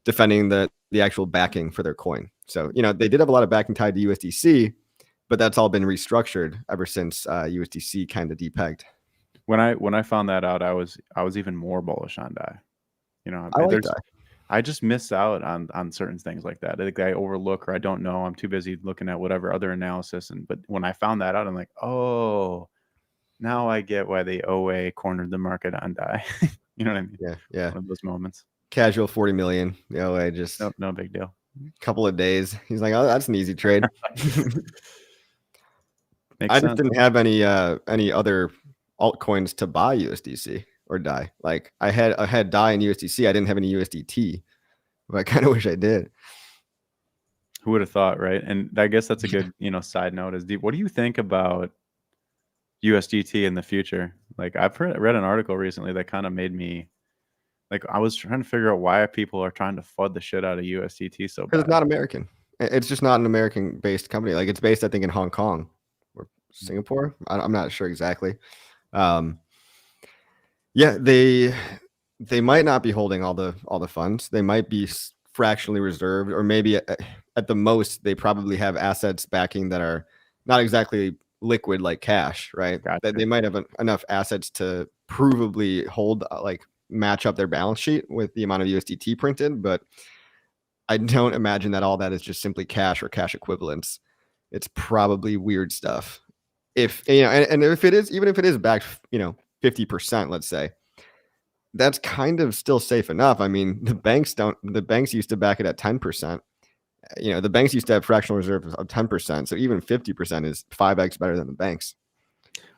S1: defending the actual backing for their coin. So, they did have a lot of backing tied to USDC, but that's all been restructured ever since USDC kind of depegged.
S2: when I found that out, I was even more bullish on DAI.
S1: I like DAI.
S2: I just miss out on certain things like that. I think I overlook, or I don't know. I'm too busy looking at whatever other analysis. But when I found that out, I'm like, oh, now I get why the OA cornered the market on DAI. You know what I mean?
S1: Yeah, yeah.
S2: One of those moments.
S1: Casual 40 million. The OA just
S2: no big deal.
S1: Couple of days. He's like, oh, that's an easy trade.
S2: Makes
S1: I
S2: sense.
S1: just didn't have any other altcoins to buy USDC or DAI. Like I had DAI and USDC. I didn't have any USDT, but I kind of wish I did.
S2: Who would have thought, right? And I guess that's a good, side note. What do you think about USDT in the future? Like I've read an article recently that kind of made me, like, I was trying to figure out why people are trying to FUD the shit out of USDT so bad.
S1: Because it's not American. It's just not an American-based company. Like it's based, I think, in Hong Kong or Singapore. I'm not sure exactly. Yeah, they might not be holding all the funds. They might be fractionally reserved, or maybe at the most they probably have assets backing that are not exactly liquid like cash, right?
S2: Gotcha.
S1: They might have enough assets to provably hold, match up their balance sheet with the amount of USDT printed, but I don't imagine that all that is just simply cash or cash equivalents. It's probably weird stuff. If and if it is, even if it is backed, 50%, let's say, that's kind of still safe enough. I mean, the banks used to back it at 10%. The banks used to have fractional reserves of 10%. So even 50% is 5x better than the banks.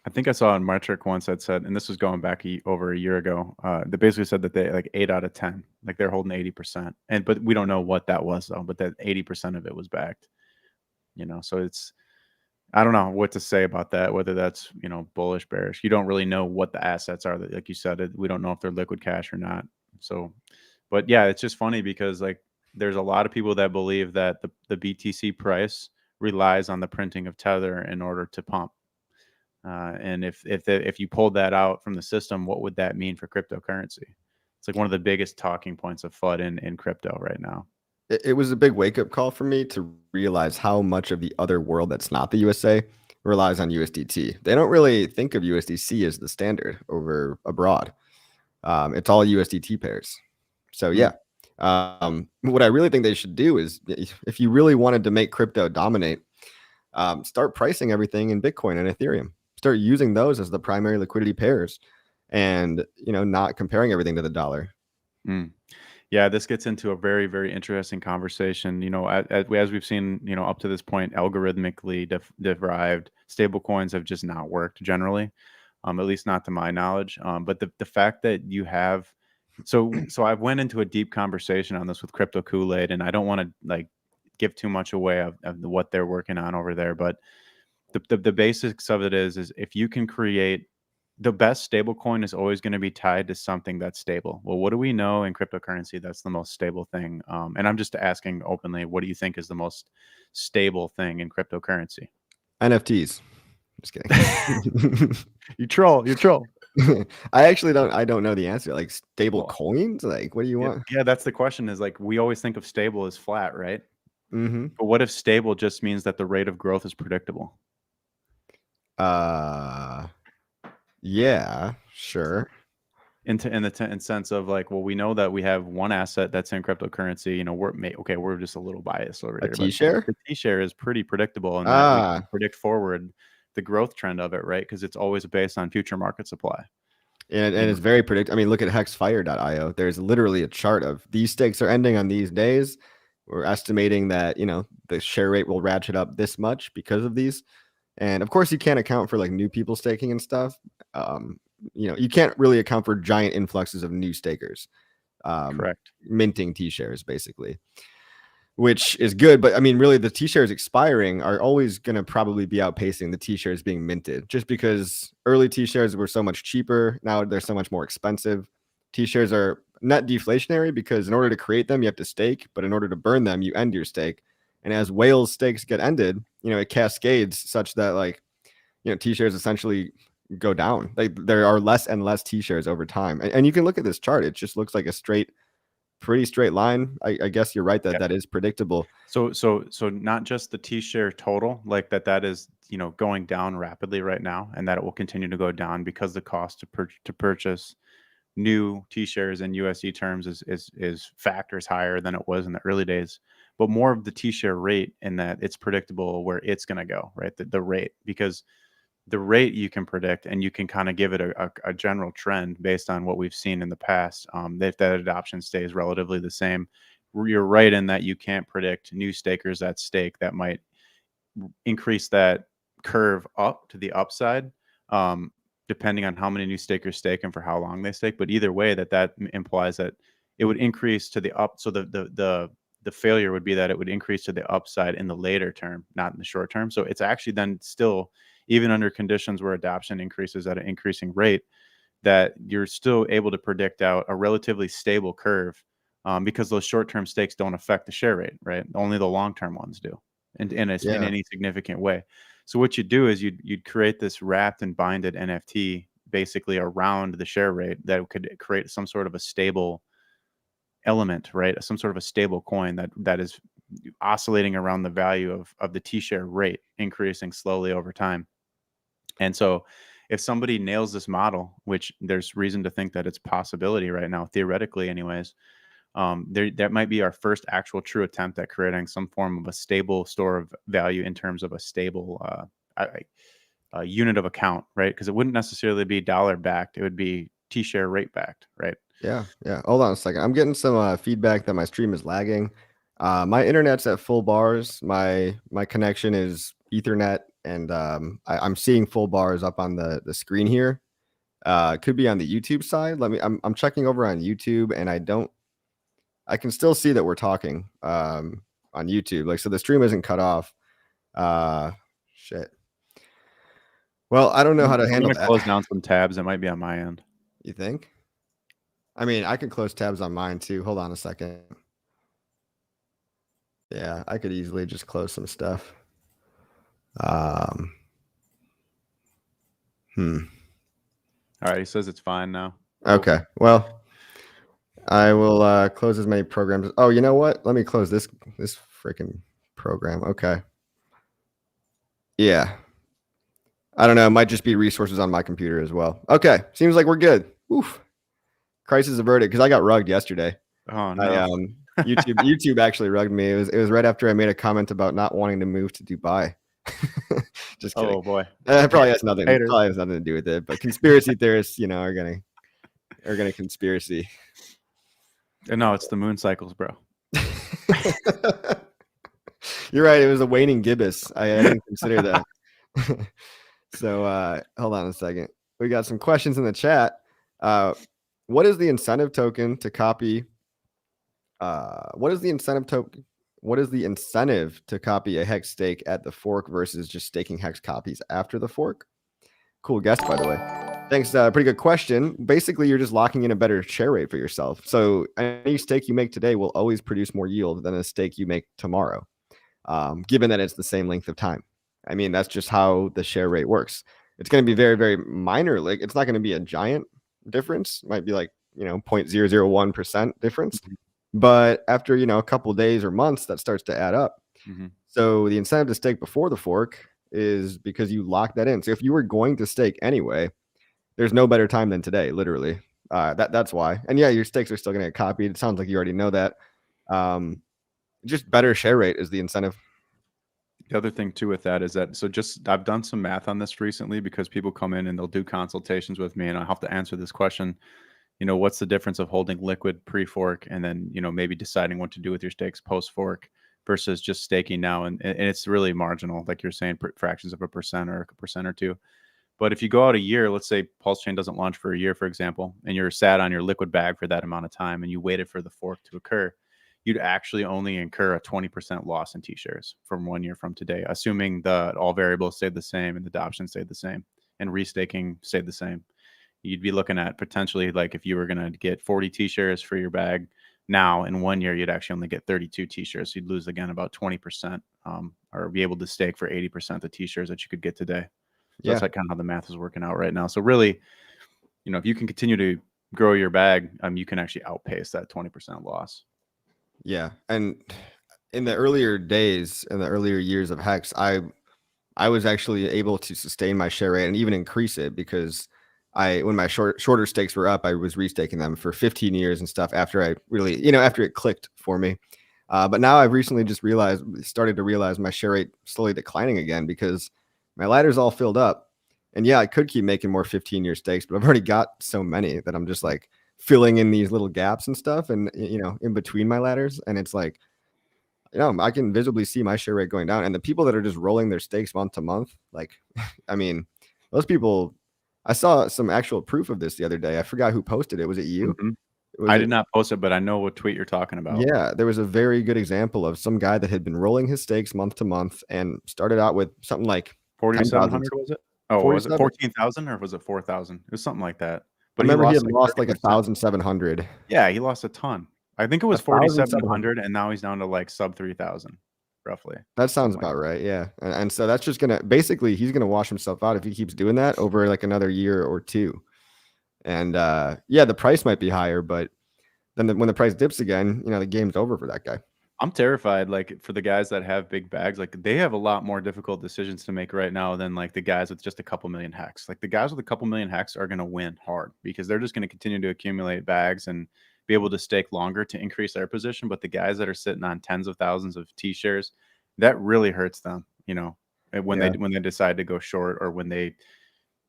S2: I think I saw a metric once that said, and this was going back over a year ago, that basically said that they, like, 8 out of 10, like they're holding 80%. But we don't know what that was though, but that 80% of it was backed, so I don't know what to say about that, whether that's, bullish, bearish. You don't really know what the assets are, that, like you said, we don't know if they're liquid cash or not. So, but yeah, it's just funny because, like, there's a lot of people that believe that the BTC price relies on the printing of Tether in order to pump. And if you pulled that out from the system, what would that mean for cryptocurrency? It's like one of the biggest talking points of FUD in crypto right now.
S1: It was a big wake-up call for me to realize how much of the other world that's not the USA relies on USDT. They don't really think of USDC as the standard over abroad. It's all USDT pairs. So yeah, what I really think they should do is, if you really wanted to make crypto dominate, start pricing everything in Bitcoin and Ethereum. Start using those as the primary liquidity pairs, and not comparing everything to the dollar.
S2: Yeah, this gets into a very, very interesting conversation. As we've seen, up to this point, algorithmically derived stablecoins have just not worked generally, at least not to my knowledge. But the fact that you have, so I went into a deep conversation on this with Crypto Kool-Aid, and I don't want to give too much away of what they're working on over there. But the basics of it is if you can create the best stable coin is always going to be tied to something that's stable. Well, what do we know in cryptocurrency that's the most stable thing? And I'm just asking openly, what do you think is the most stable thing in cryptocurrency?
S1: NFTs. Just kidding.
S2: You troll.
S1: I don't know the answer. Like stable
S2: Well,
S1: coins? Like what do you want?
S2: Yeah, that's the question is like we always think of stable as flat, right?
S1: Mm-hmm.
S2: But what if stable just means that the rate of growth is predictable?
S1: Yeah, sure.
S2: In the sense of like, well, we know that we have one asset that's in cryptocurrency. You know, we're just a little biased over
S1: A
S2: here, but
S1: T-share?
S2: the T-share is pretty predictable in that we can
S1: Ah,
S2: predict forward the growth trend of it, right? Because it's always based on future market supply.
S1: and
S2: You know?
S1: it's very predictable. I mean, look at hexfire.io. There's literally a chart of these stakes are ending on these days. We're estimating that, the share rate will ratchet up this much because of these. And of course, you can't account for like new people staking and stuff. You can't really account for giant influxes of new stakers,
S2: Correct.
S1: minting T-shares basically, which is good. But I mean, really, the T-shares expiring are always going to probably be outpacing the T-shares being minted, just because early T-shares were so much cheaper. Now they're so much more expensive. T-shares are net deflationary because in order to create them, you have to stake, but in order to burn them, you end your stake. And as whales stakes get ended, it cascades such that like, T-shares essentially go down. Like there are less and less T-shares over time. And you can look at this chart. It just looks like a pretty straight line. I guess you're right that is predictable.
S2: So not just the T-share total, like that is, going down rapidly right now, and that it will continue to go down because the cost to purchase new T-shares in USD terms is factors higher than it was in the early days, but more of the T-share rate in that it's predictable where it's going to go, right? The rate, because the rate you can predict and you can kind of give it a general trend based on what we've seen in the past. If that adoption stays relatively the same, you're right in that you can't predict new stakers at stake that might increase that curve up to the upside. Depending on how many new stakers stake and for how long they stake. But either way, that implies that it would increase to the up. So the failure would be that it would increase to the upside in the later term, not in the short term. So it's actually then still, even under conditions where adoption increases at an increasing rate, that you're still able to predict out a relatively stable curve, because those short-term stakes don't affect the share rate, right? Only the long-term ones do, in any significant way. So what you do is you'd create this wrapped and binded NFT basically around the share rate that could create some sort of a stable element, right? Some sort of a stable coin that is oscillating around the value of the T-share rate, increasing slowly over time. And so if somebody nails this model, which there's reason to think that it's a possibility right now, theoretically anyways, that might be our first actual true attempt at creating some form of a stable store of value in terms of a stable unit of account, right? Because it wouldn't necessarily be dollar backed; it would be T-share rate backed, right?
S1: Yeah. Hold on a second. I'm getting some feedback that my stream is lagging. My internet's at full bars. My connection is Ethernet, and I'm seeing full bars up on the screen here. Could be on the YouTube side. I'm checking over on YouTube, and I can still see that we're talking on YouTube. Like, so the stream isn't cut off. Shit. Well, I don't know how to handle that.
S2: Close down some tabs. It might be on my end.
S1: You think? I mean, I can close tabs on mine too. Hold on a second. Yeah, I could easily just close some stuff.
S2: All right, he says it's fine now.
S1: Okay. Well, I will close as many programs. Oh, you know what? Let me close this freaking program. Okay. Yeah. I don't know. It might just be resources on my computer as well. Okay. Seems like we're good. Oof. Crisis averted, because I got rugged yesterday.
S2: Oh no.
S1: YouTube actually rugged me. It was right after I made a comment about not wanting to move to Dubai. Just kidding.
S2: Oh boy.
S1: It probably has nothing to do with it. But conspiracy theorists, are gonna conspiracy.
S2: No, it's the moon cycles, bro.
S1: You're right. It was a waning gibbous. I didn't consider that. So hold on a second. We got some questions in the chat. What is the incentive token to copy? What is the incentive token? what is the incentive to copy a hex stake at the fork versus just staking hex copies after the fork? Cool guess, by the way. Thanks. Pretty good question. Basically, you're just locking in a better share rate for yourself. So any stake you make today will always produce more yield than a stake you make tomorrow, given that it's the same length of time. I mean, that's just how the share rate works. It's going to be very, very minor. Like, it's not going to be a giant difference. It might be like, 0.001% difference. But after, a couple of days or months, that starts to add up. So the incentive to stake before the fork is because you lock that in. So if you were going to stake anyway, there's no better time than today, literally. That's why. And yeah, your stakes are still going to get copied. It sounds like you already know that. Just better share rate is the incentive.
S2: The other thing too with that is that, so just, I've done some math on this recently because people come in and they'll do consultations with me and I have to answer this question. What's the difference of holding liquid pre-fork and then, maybe deciding what to do with your stakes post-fork versus just staking now? And it's really marginal, like you're saying, fractions of a percent or a percent or two. But if you go out a year, let's say PulseChain doesn't launch for a year, for example, and you're sat on your liquid bag for that amount of time and you waited for the fork to occur, you'd actually only incur a 20% loss in T-shares from 1 year from today, assuming that all variables stayed the same and the adoption stayed the same and restaking stayed the same. You'd be looking at potentially, like, if you were going to get 40 T-shares for your bag now, in 1 year, you'd actually only get 32 T-shares. So you'd lose, again, about 20%, or be able to stake for 80% of the T-shares that you could get today. So that's like kind of how the math is working out right now. So really, if you can continue to grow your bag, you can actually outpace that 20% loss.
S1: Yeah. And in the earlier days, in the earlier years of Hex, I was actually able to sustain my share rate and even increase it because when my shorter stakes were up, I was restaking them for 15 years and stuff after I really, after it clicked for me. But now I've recently just started to realize my share rate slowly declining again because my ladder's all filled up. And yeah, I could keep making more 15-year stakes, but I've already got so many that I'm just like filling in these little gaps and stuff and, in between my ladders. And it's like, I can visibly see my share rate going down. And the people that are just rolling their stakes month to month, like, I mean, those people, I saw some actual proof of this the other day. I forgot who posted it. Was it you?
S2: I did not post it, but I know what tweet you're talking about.
S1: Yeah, there was a very good example of some guy that had been rolling his stakes month to month and started out with something like
S2: 4,700, was it? Oh, was it 14,000 or was it 4,000? It was something like that.
S1: But I remember he had lost like 1,700.
S2: Yeah, he lost a ton. I think it was 4,700, and now he's down to like sub 3,000, roughly.
S1: That sounds about right. Yeah, and so that's just gonna he's gonna wash himself out if he keeps doing that over like another year or two. And yeah, the price might be higher, but then when the price dips again, the game's over for that guy.
S2: I'm terrified, like, for the guys that have big bags, like, they have a lot more difficult decisions to make right now than like the guys with just a couple million hex. Like, the guys with a couple million hex are going to win hard because they're just going to continue to accumulate bags and be able to stake longer to increase their position. But the guys that are sitting on tens of thousands of T-shares, that really hurts them, when they decide to go short or when they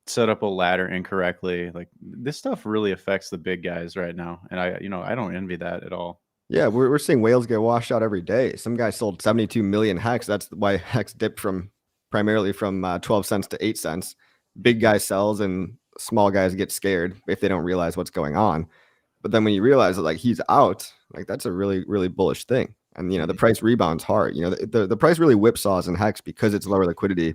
S2: set up a ladder incorrectly. Like, this stuff really affects the big guys right now. And I don't envy that at all.
S1: Yeah, we're seeing whales get washed out every day. Some guy sold 72 million hex. That's why hex dipped primarily from 12 cents to 8 cents. Big guy sells and small guys get scared if they don't realize what's going on. But then when you realize that, like, he's out, like, that's a really, really bullish thing. And, the price rebounds hard. The price really whipsaws in hex because it's lower liquidity,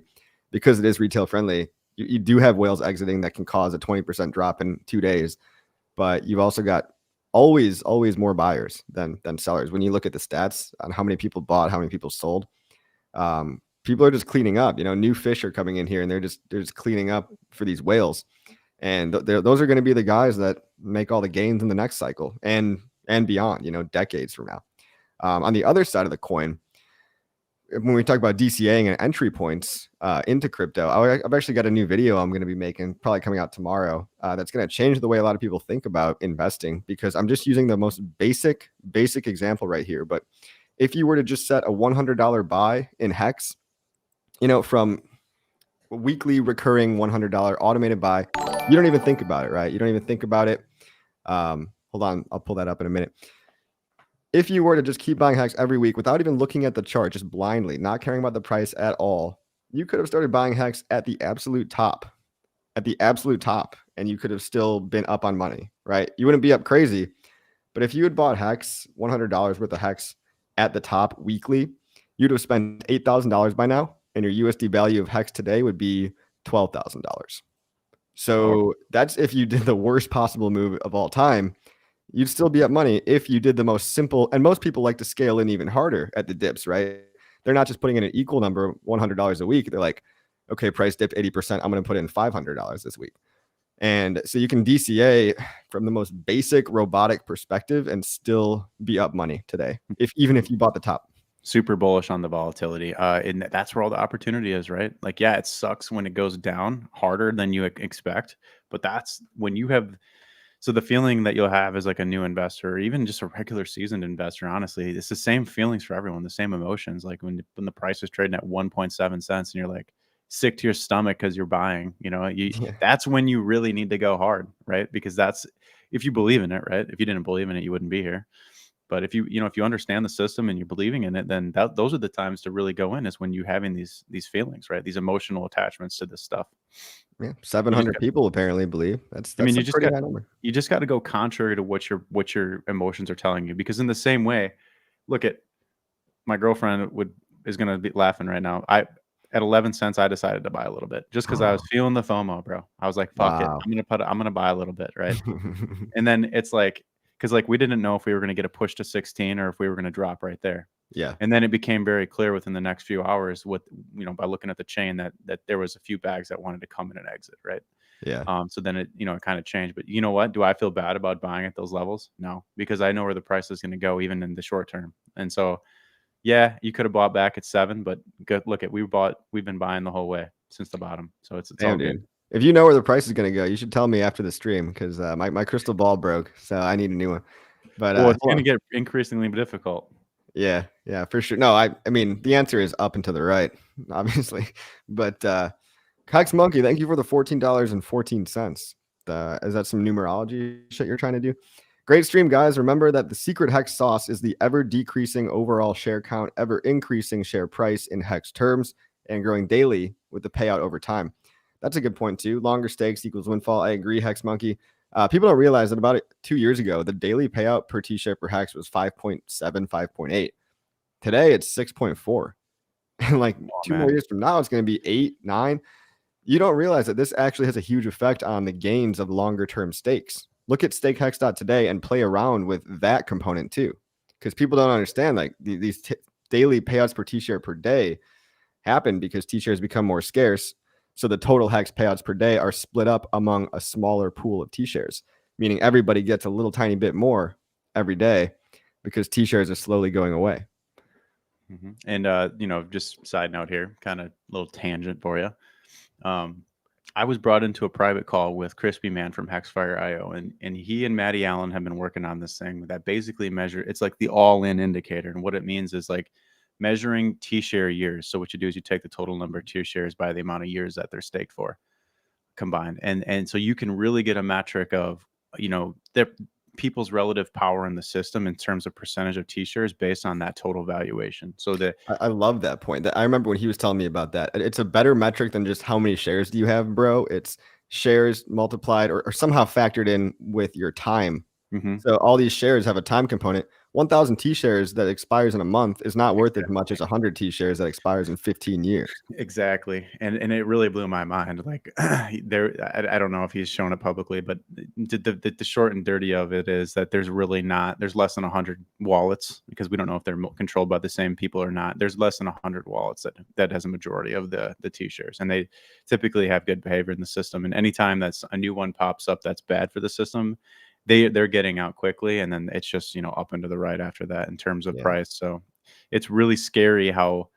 S1: because it is retail friendly. You do have whales exiting that can cause a 20% drop in 2 days, but you've also got always more buyers than sellers. When you look at the stats on how many people bought, how many people sold, people are just cleaning up. New fish are coming in here and they're just cleaning up for these whales, and those are going to be the guys that make all the gains in the next cycle and beyond. Decades from now. On the other side of the coin, when we talk about DCAing and entry points into crypto, I've actually got a new video I'm going to be making, probably coming out tomorrow, that's going to change the way a lot of people think about investing, because I'm just using the most basic example right here. But if you were to just set a $100 buy in Hex, from weekly recurring $100 automated buy, you don't even think about it, right? You don't even think about it. Hold on, I'll pull that up in a minute. If you were to just keep buying Hex every week without even looking at the chart, just blindly, not caring about the price at all, you could have started buying Hex at the absolute top, and you could have still been up on money, right? You wouldn't be up crazy. But if you had bought Hex, $100 worth of Hex at the top weekly, you'd have spent $8,000 by now, and your USD value of HEX today would be $12,000. So that's if you did the worst possible move of all time. You'd still be up money if you did the most simple. And most people like to scale in even harder at the dips, right? They're not just putting in an equal number, $100 a week. They're like, okay, price dipped 80%. I'm going to put in $500 this week. And so you can DCA from the most basic robotic perspective and still be up money today, even if you bought the top.
S2: Super bullish on the volatility. And that's where all the opportunity is, right? Like, yeah, it sucks when it goes down harder than you expect, but that's when you have. So the feeling that you'll have as like a new investor, or even just a regular seasoned investor, honestly, it's the same feelings for everyone, the same emotions. Like when the price is trading at 1.7 cents and you're like sick to your stomach because you're buying, that's when you really need to go hard, right? Because that's if you believe in it, right? If you didn't believe in it, you wouldn't be here. But if you understand the system and you're believing in it, then those are the times to really go in, is when you're having these feelings, right? These emotional attachments to this stuff.
S1: Yeah, 700 people apparently believe that's
S2: I mean,
S1: a pretty high number.
S2: You just got to go contrary to what your emotions are telling you, because in the same way, look at my girlfriend is going to be laughing right now. At 11 cents, I decided to buy a little bit just because I was feeling the FOMO, bro. I was like, fuck it. I'm going to buy a little bit. Right. And then it's like, because like we didn't know if we were going to get a push to 16 or if we were going to drop right there.
S1: Yeah.
S2: And then it became very clear within the next few hours by looking at the chain that there was a few bags that wanted to come in and exit. Right.
S1: Yeah.
S2: So then it kind of changed. But you know what? Do I feel bad about buying at those levels? No, because I know where the price is going to go even in the short term. And so, yeah, you could have bought back at 7, but look at we've been buying the whole way since the bottom. So it's all good.
S1: Dude. If you know where the price is going to go, you should tell me after the stream, because my crystal ball broke, so I need a new one. But
S2: well, it's going to get increasingly difficult.
S1: Yeah, for sure. No, I mean the answer is up and to the right, obviously. But Hex Monkey, thank you for the $14.14. Is that some numerology shit you're trying to do? Great stream, guys. Remember that the secret Hex sauce is the ever decreasing overall share count, ever increasing share price in Hex terms, and growing daily with the payout over time. That's a good point too. Longer stakes equals windfall. I agree, Hex Monkey. People don't realize that about 2 years ago, the daily payout per T-share per Hex was 5.7, 5.8. Today, it's 6.4. And like 2 more years from now, it's going to be 8, 9. You don't realize that this actually has a huge effect on the gains of longer term stakes. Look at stakehex.today and play around with that component too, because people don't understand like these daily payouts per T-share per day happen because T-shares become more scarce. So the total Hex payouts per day are split up among a smaller pool of T-shares, meaning everybody gets a little tiny bit more every day because T-shares are slowly going away.
S2: Mm-hmm. And, just side note here, kind of little tangent for you. I was brought into a private call with Crispy Man from Hexfire.io, and he and Matty Allen have been working on this thing that basically it's like the all-in indicator. And what it means is like measuring T-share years. So what you do is you take the total number of T-shares by the amount of years that they're staked for combined. And so you can really get a metric of, their people's relative power in the system in terms of percentage of T-shares based on that total valuation. So
S1: I love that point. I remember when he was telling me about that. It's a better metric than just how many shares do you have, bro. It's shares multiplied or somehow factored in with your time. Mm-hmm. So all these shares have a time component. 1,000 T-shares that expires in a month is not worth as much as 100 T-shares that expires in 15 years.
S2: Exactly. And it really blew my mind. Like I don't know if he's shown it publicly, but the short and dirty of it is that there's less than 100 wallets, because we don't know if they're controlled by the same people or not. There's less than 100 wallets that has a majority of the T-shares, and they typically have good behavior in the system. And anytime that's a new one pops up that's bad for the system, they're getting out quickly, and then it's just up and to the right after that in terms of price. So it's really scary how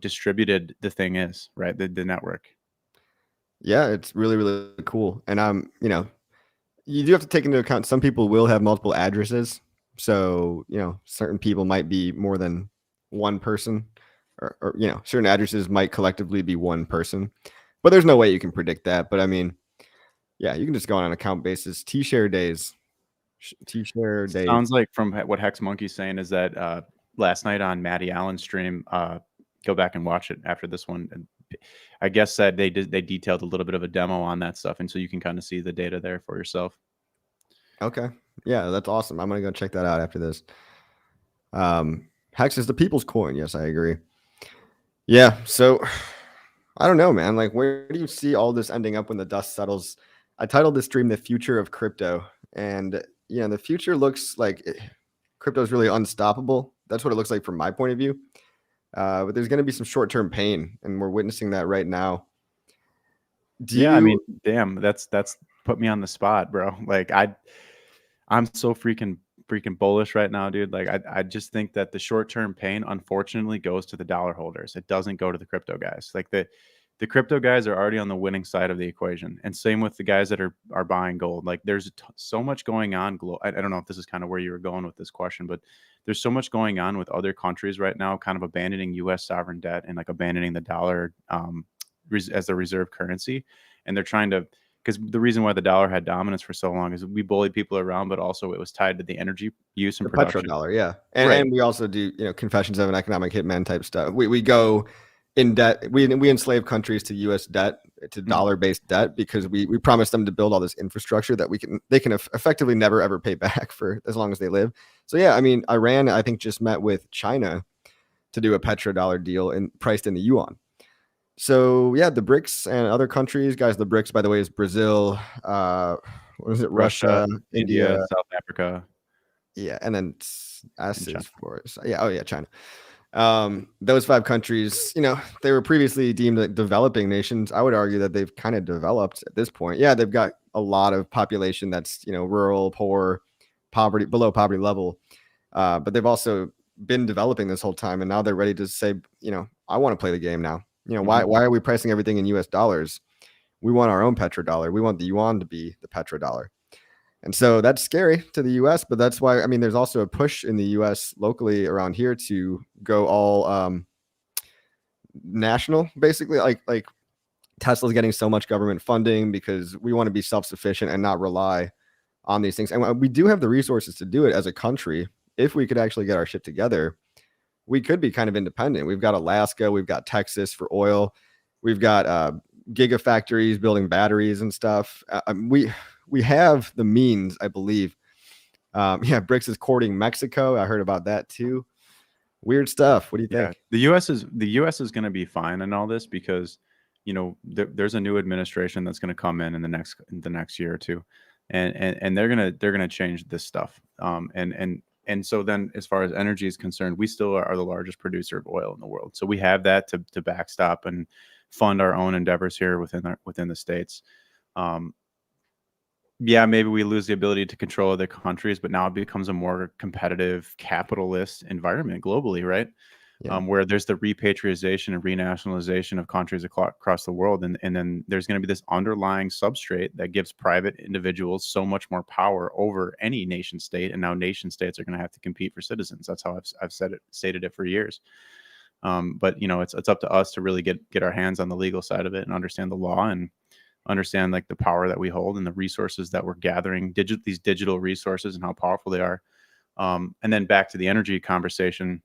S2: distributed the thing is, right? The network.
S1: Yeah, it's really, really cool. And you do have to take into account some people will have multiple addresses. So, certain people might be more than one person, or certain addresses might collectively be one person. But there's no way you can predict that. But I mean, yeah, you can just go on an account basis. T-share days.
S2: Sounds like from what Hex Monkey's saying is that last night on Matty Allen's stream, go back and watch it after this one. And I guess that they detailed a little bit of a demo on that stuff, and so you can kind of see the data there for yourself.
S1: Okay, yeah, that's awesome. I'm gonna go check that out after this. Hex is the people's coin. Yes, I agree. Yeah. So I don't know, man. Like, where do you see all this ending up when the dust settles? I titled this stream "The Future of Crypto," and the future looks like crypto is really unstoppable. That's what it looks like from my point of view. But there's going to be some short-term pain, and we're witnessing that right now.
S2: I mean, damn, that's put me on the spot, bro. Like I'm so freaking bullish right now, dude. Like I just think that the short-term pain unfortunately goes to the dollar holders. It doesn't go to the crypto guys. Like the crypto guys are already on the winning side of the equation, and same with the guys that are buying gold. Like there's so much going on. I don't know if this is kind of where you were going with this question, but there's so much going on with other countries right now, kind of abandoning U.S. sovereign debt and like abandoning the dollar as the reserve currency, and they're trying to. Because the reason why the dollar had dominance for so long is we bullied people around, but also it was tied to the energy use and
S1: the
S2: production.
S1: petrodollar, yeah, and
S2: Right.
S1: and we also do confessions of an economic hitman type stuff. We go in debt. We enslave countries to U.S. debt, to dollar-based debt, because we promise them to build all this infrastructure that they can effectively never ever pay back for as long as they live. So yeah, I mean, Iran I think just met with China to do a petrodollar deal and priced in the yuan. So yeah, the BRICS and other countries, guys. The BRICS, by the way, is Brazil, what is it? Russia, India,
S2: South Africa.
S1: Yeah, and then S is for China. Those 5 countries, they were previously deemed like developing nations. I would argue that they've kind of developed at this point. Yeah, they've got a lot of population that's rural, poor, poverty, below poverty level, but they've also been developing this whole time, and now they're ready to say, I want to play the game now. Why are we pricing everything in US dollars? We want our own petrodollar. We want the yuan to be the petrodollar. And so that's scary to the US, but that's why, I mean, there's also a push in the US locally around here to go all national, basically. Like Tesla's getting so much government funding because we want to be self-sufficient and not rely on these things. And we do have the resources to do it as a country. If we could actually get our shit together, we could be kind of independent. We've got Alaska, we've got Texas for oil, we've got gigafactories building batteries and stuff. We have the means, I believe. BRICS is courting Mexico. I heard about that too. Weird stuff. What do you think?
S2: The U.S. is going to be fine in all this because there's a new administration that's going to come in the next year or two, and they're gonna change this stuff. And so then, as far as energy is concerned, we still are the largest producer of oil in the world. So we have that to backstop and fund our own endeavors here within the states. Maybe we lose the ability to control other countries, but now it becomes a more competitive capitalist environment globally, right?
S1: Yeah.
S2: Where there's the repatriation and renationalization of countries across the world. And then there's going to be this underlying substrate that gives private individuals so much more power over any nation state. And now nation states are going to have to compete for citizens. That's how I've stated it for years. But it's up to us to really get our hands on the legal side of it and understand the law and understand like the power that we hold and the resources that we're gathering, these digital resources and how powerful they are. And then back to the energy conversation.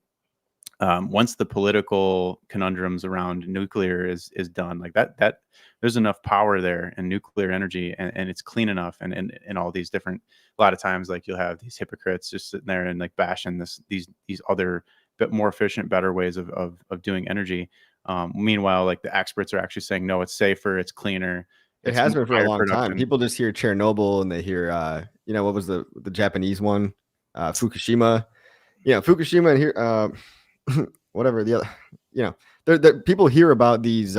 S2: Once the political conundrums around nuclear is done, like that there's enough power there in nuclear energy, and it's clean enough, and all these different, a lot of times like you'll have these hypocrites just sitting there and like bashing these other bit more efficient, better ways of doing energy. Meanwhile, like the experts are actually saying, no, it's safer, it's cleaner.
S1: It has been for a long time. People just hear Chernobyl and they hear, what was the Japanese one, Fukushima. Fukushima and here, whatever the other, people hear about these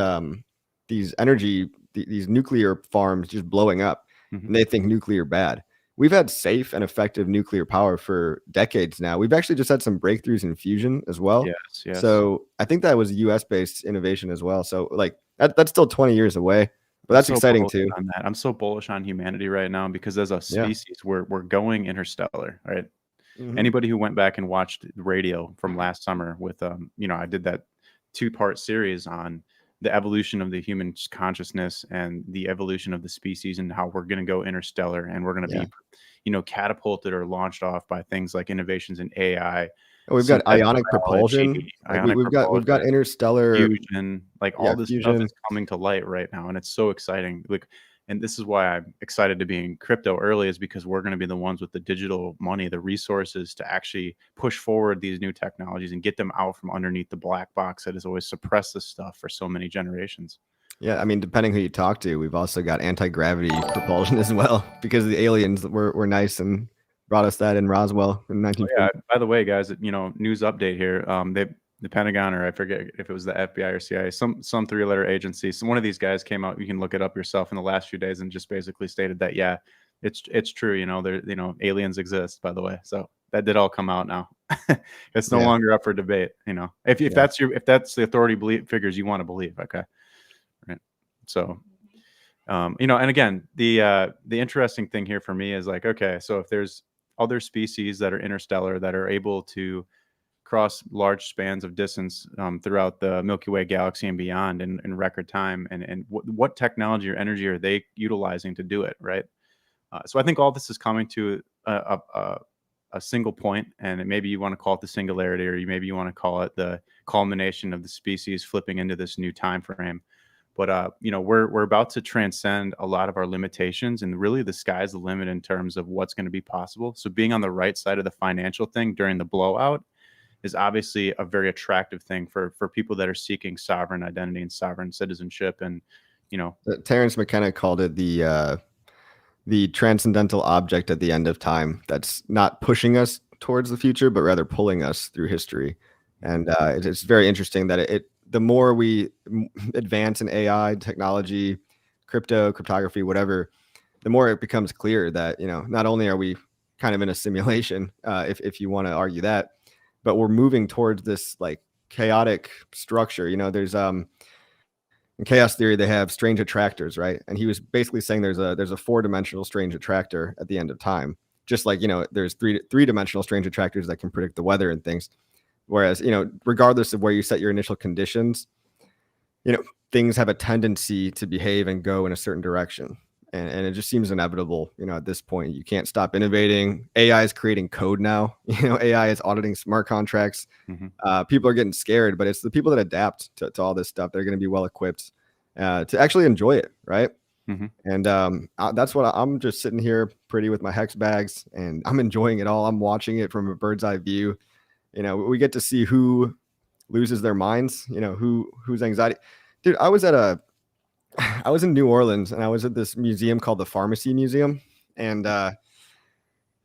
S1: energy, these nuclear farms just blowing up, and they think nuclear bad. We've had safe and effective nuclear power for decades now. We've actually just had some breakthroughs in fusion as well.
S2: Yes.
S1: So I think that was a US based innovation as well. So like that's still 20 years away. But that's exciting too.
S2: On that. I'm so bullish on humanity right now because as a species, we're going interstellar, right? Anybody who went back and watched the radio from last summer with, I did that 2-part series on the evolution of the human consciousness and the evolution of the species and how we're going to go interstellar and we're going to be, catapulted or launched off by things like innovations in AI.
S1: We've got ionic propulsion. We've got interstellar
S2: fusion, like all this stuff is coming to light right now, and it's so exciting. Like And this is why I'm excited to be in crypto early, is because we're going to be the ones with the digital money, the resources to actually push forward these new technologies and get them out from underneath the black box that has always suppressed this stuff for so many generations.
S1: Yeah, I mean, depending who you talk to, we've also got anti-gravity propulsion as well, because the aliens were nice and brought us that in Roswell in
S2: Oh,
S1: 1940.
S2: yeah. By the way, guys, news update here. The Pentagon, or I forget if it was the FBI or CIA, some 3-letter agency. So one of these guys came out. You can look it up yourself in the last few days, and just basically stated that, yeah, it's true. Aliens exist. By the way, so that did all come out now. It's no
S1: Yeah.
S2: longer up for debate. If
S1: Yeah.
S2: that's the authority figures you want to believe. Okay, right. So, and again, the interesting thing here for me is like, okay, so if there's other species that are interstellar that are able to cross large spans of distance throughout the Milky Way galaxy and beyond in record time, and what technology or energy are they utilizing to do it, right? So I think all this is coming to a single point, and maybe you want to call it the singularity, or maybe you want to call it the culmination of the species flipping into this new time frame. But we're about to transcend a lot of our limitations, and really the sky's the limit in terms of what's going to be possible. So being on the right side of the financial thing during the blowout is obviously a very attractive thing for people that are seeking sovereign identity and sovereign citizenship. And
S1: Terence McKenna called it the transcendental object at the end of time that's not pushing us towards the future, but rather pulling us through history. And it's very interesting that the more we advance in AI technology, cryptography, whatever, the more it becomes clear that not only are we kind of in a simulation, if you want to argue that, but we're moving towards this like chaotic structure. There's in chaos theory they have strange attractors, right? And he was basically saying there's a 4-dimensional strange attractor at the end of time, just like there's three-dimensional strange attractors that can predict the weather and things. Whereas regardless of where you set your initial conditions, things have a tendency to behave and go in a certain direction. And it just seems inevitable, at this point. You can't stop innovating. AI is creating code now. AI is auditing smart contracts. People are getting scared, but it's the people that adapt to all this stuff. They're going to be well equipped to actually enjoy it, right? And that's what I'm just sitting here pretty with my HEX bags, and I'm enjoying it all. I'm watching it from a bird's eye view. We get to see who loses their minds, whose anxiety. Dude, I was in New Orleans, and I was at this museum called the Pharmacy Museum, and I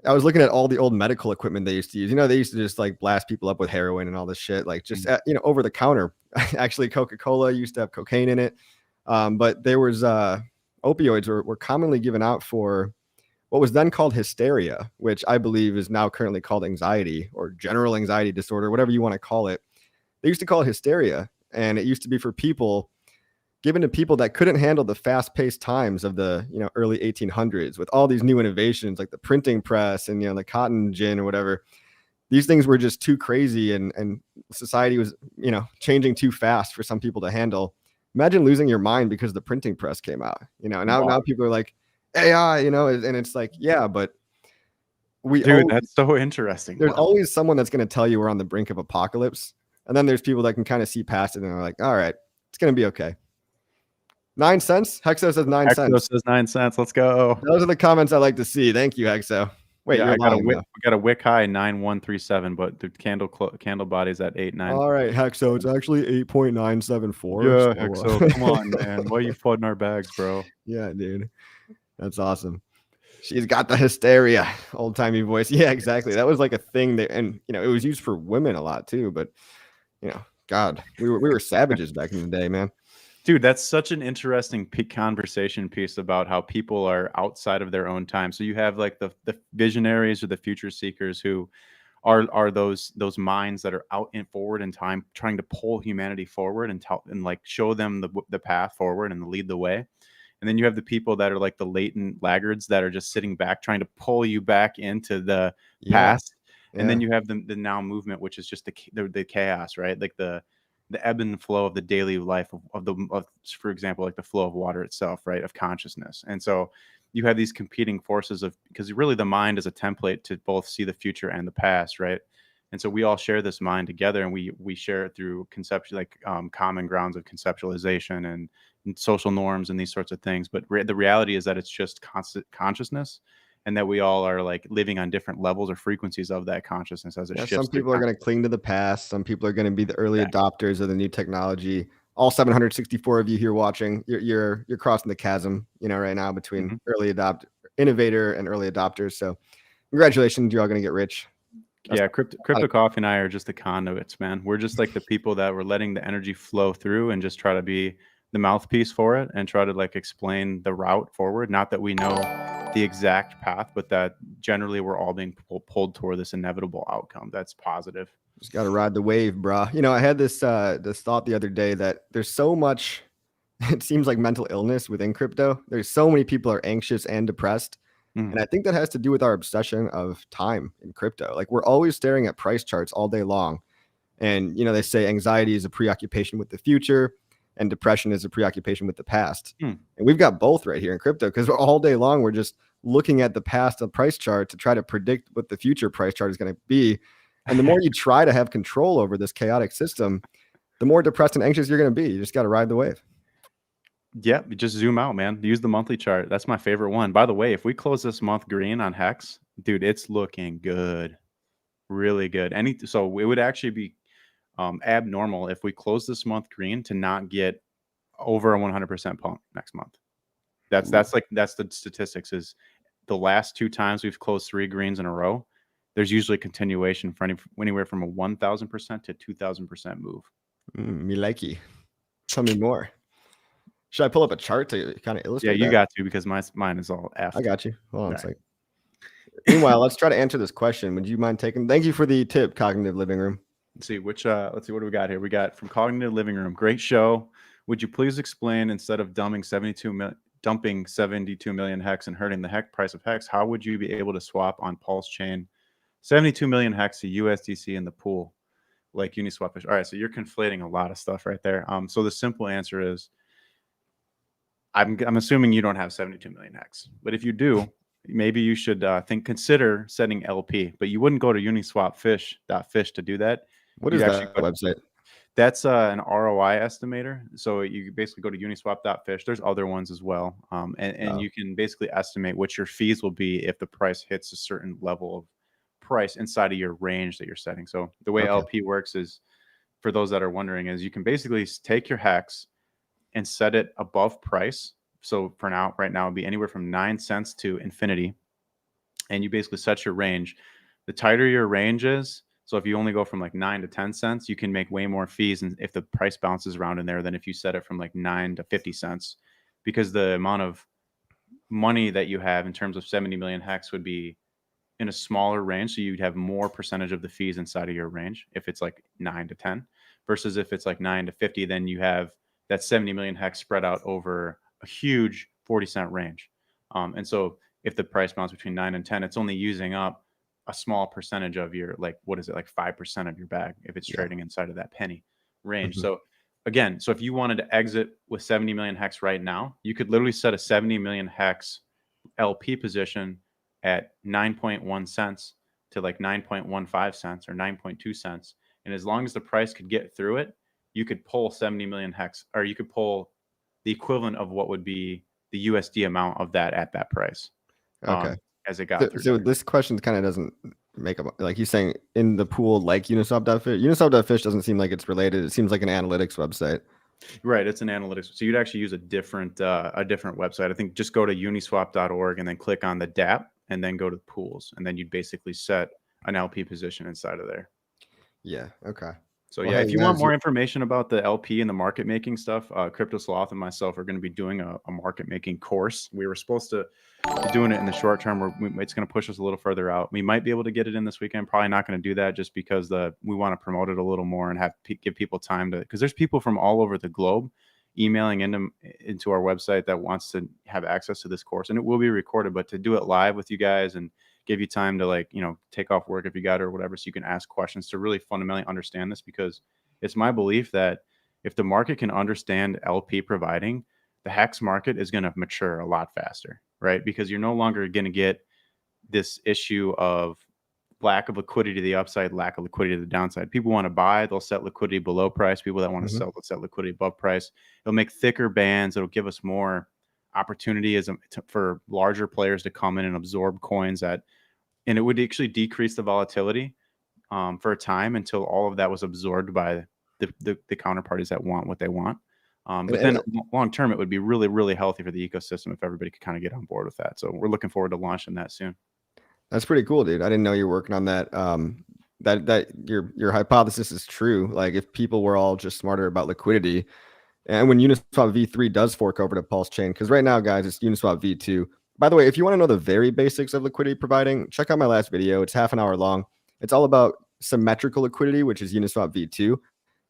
S1: was looking at all the old medical equipment they used to use. They used to just like blast people up with heroin and all this shit, like just over the counter. Actually, Coca-Cola used to have cocaine in it, but there was opioids were commonly given out for what was then called hysteria, which I believe is now currently called anxiety or general anxiety disorder, whatever you want to call it. They used to call it hysteria, and it used to be for people given to people that couldn't handle the fast-paced times of the early 1800s with all these new innovations like the printing press and the cotton gin or whatever. These things were just too crazy, and society was changing too fast for some people to handle. Imagine losing your mind because the printing press came out. Now people are like AI, and it's like, yeah, but
S2: that's so interesting.
S1: There's always someone that's going to tell you we're on the brink of apocalypse, and then there's people that can kind of see past it and are like, all right, it's going to be okay. 9 cents. Hexo says 9 cents.
S2: Hexo says 9 cents. Let's go.
S1: Those are the comments I like to see. Thank you, Hexo. Wait,
S2: yeah, we got a wick high 9137, but the candle body's at 89.
S1: All right, Hexo, it's actually 8.974.
S2: Yeah, Hexo, come on, man. Why are you flooding our bags, bro?
S1: Yeah, dude, that's awesome. She's got the hysteria, old timey voice. Yeah, exactly. That was like a thing that, and it was used for women a lot too. But God, we were savages back in the day, man.
S2: Dude, that's such an interesting conversation piece about how people are outside of their own time. So you have like the visionaries or the future seekers who are those minds that are out and forward in time, trying to pull humanity forward and like show them the path forward and lead the way. And then you have the people that are like the latent laggards that are just sitting back, trying to pull you back into the past. Yeah. And then you have the now movement, which is just the chaos, right? Like the ebb and flow of the daily life of for example, like the flow of water itself, right? Of consciousness. And so you have these competing forces because really the mind is a template to both see the future and the past, right? And so we all share this mind together, and we share it through conceptual, like common grounds of conceptualization and social norms and these sorts of things. But the reality is that it's just constant consciousness, and that we all are like living on different levels or frequencies of that consciousness as it
S1: Yeah,
S2: shifts
S1: some
S2: through
S1: people are
S2: time.
S1: going to cling to the past. Some people are going to be the early
S2: Exactly.
S1: adopters of the new technology. All 764 of you here watching, you're crossing the chasm, right now between
S2: Mhm.
S1: innovator and early adopters. So congratulations, you're all going to get rich. That's
S2: Yeah, crypto coffee and I are just the conduits, man. We're just like the people that were letting the energy flow through and just try to be the mouthpiece for it and try to like explain the route forward. Not that we know the exact path, but that generally we're all being pulled toward this inevitable outcome that's positive.
S1: just got to ride the wave, bro. I had this thought the other day that there's so much. It seems like mental illness within crypto. There's so many people are anxious and depressed.
S2: Mm.
S1: And I think that has to do with our obsession of time in crypto. Like we're always staring at price charts all day long. And they say anxiety is a preoccupation with the future and depression is a preoccupation with the past.
S2: Mm.
S1: And we've got both right here in crypto because all day long we're just looking at the past of price chart to try to predict what the future price chart is going to be. And the more you try to have control over this chaotic system, the more depressed and anxious you're going to be. You just got to ride the wave.
S2: Yep, you just zoom out, man. Use the monthly chart. That's my favorite one. By the way, if we close this month green on Hex, dude, it's looking good. Really good. So it would actually be abnormal if we close this month green to not get over a 100% pump next month. That's the statistics. Is the last 2 times we've closed 3 greens in a row, there's usually continuation for anywhere from a 1,000% to 2,000% move.
S1: Me likey. Tell me more. Should I pull up a chart to kind of
S2: Yeah,
S1: illustrate
S2: you
S1: that?
S2: got to, because mine is all F.
S1: I got you. Hold on a
S2: Right.
S1: second. Meanwhile, let's try to answer this question. Would you mind taking? Thank you for the tip, Cognitive Living Room.
S2: Let's see what do we got here. We got from Cognitive Living Room. Great show. Would you please explain, instead of dumping 72 million hex and hurting the price of hex, how would you be able to swap on PulseChain 72 million hex to USDC in the pool like Uniswap is? All right, so you're conflating a lot of stuff right there. So the simple answer is, I'm assuming you don't have 72 million hex, but if you do, maybe you should consider setting LP. But you wouldn't go to Uniswap.fish to do that.
S1: What
S2: You'd
S1: is
S2: actually
S1: that
S2: go.
S1: website?
S2: That's an ROI estimator. So you basically go to Uniswap.fish. There's other ones as well, and
S1: Oh,
S2: you can basically estimate what your fees will be if the price hits a certain level of price inside of your range that you're setting. So the way
S1: okay.
S2: LP works is, for those that are wondering, is you can basically take your hex and set it above price. So right now it'd be anywhere from 9 cents to infinity, and you basically set your range. The tighter your range is, so if you only go from like 9 to 10 cents, you can make way more fees, and if the price bounces around in there, than if you set it from like 9 to 50 cents, because the amount of money that you have in terms of 70 million hex would be in a smaller range, so you'd have more percentage of the fees inside of your range if it's like 9 to 10, versus if it's like 9 to 50, then you have that 70 million hex spread out over a huge 40-cent range. And so if the price bounces between 9 and 10, it's only using up a small percentage of your, like, what is it, like 5% of your bag if it's
S1: Yeah.
S2: trading inside of that penny range.
S1: Mhm.
S2: So again, so if you wanted to exit with 70 million hex right now, you could literally set a 70 million hex LP position at 9.1 cents to like 9.15 cents or 9.2 cents. And as long as the price could get through it, you could pull 70 million hex, or you could pull the equivalent of what would be the USD amount of that at that price,
S1: Okay.
S2: as it got
S1: So,
S2: through.
S1: so this question kind of doesn't make up. Like he's saying in the pool, like Uniswap.fish. Uniswap.fish doesn't seem like it's related. It seems like an analytics website.
S2: Right, it's an analytics. So you'd actually use a different website. I think just go to uniswap.org and then click on the DApp and then go to pools, and then you'd basically set an LP position inside of there.
S1: Yeah. Okay.
S2: So
S1: Well,
S2: yeah,
S1: hey,
S2: if you
S1: man,
S2: want more information about the LP and the market making stuff, Crypto Sloth and myself are going to be doing a market making course. We were supposed to be doing it in the short term. It's going to push us a little further out. We might be able to get it in this weekend. Probably not going to do that, just because we want to promote it a little more and give people time to, because there's people from all over the globe emailing into our website that wants to have access to this course, and it will be recorded. But to do it live with you guys and give you time to, like, take off work if you got it or whatever, so you can ask questions to really fundamentally understand this, because it's my belief that if the market can understand LP providing, the hex market is going to mature a lot faster, right? Because you're no longer going to get this issue of lack of liquidity to the upside, lack of liquidity to the downside. People want to buy, they'll set liquidity below price. People that want to sell, they'll set liquidity above price. It'll make thicker bands. It'll give us more opportunity for larger players to come in and absorb coins and it would actually decrease the volatility for a time until all of that was absorbed by the counterparties that want what they want. But then long term, it would be really, really healthy for the ecosystem if everybody could kind of get on board with that. So we're looking forward to launching that soon. That's
S1: pretty cool, dude. I didn't know you were working on that. That your hypothesis is true. Like if people were all just smarter about liquidity, and when Uniswap V3 does fork over to PulseChain, because right now, guys, it's Uniswap V2. By the way, if you want to know the very basics of liquidity providing, check out my last video. It's half an hour long. It's all about symmetrical liquidity, which is Uniswap V2.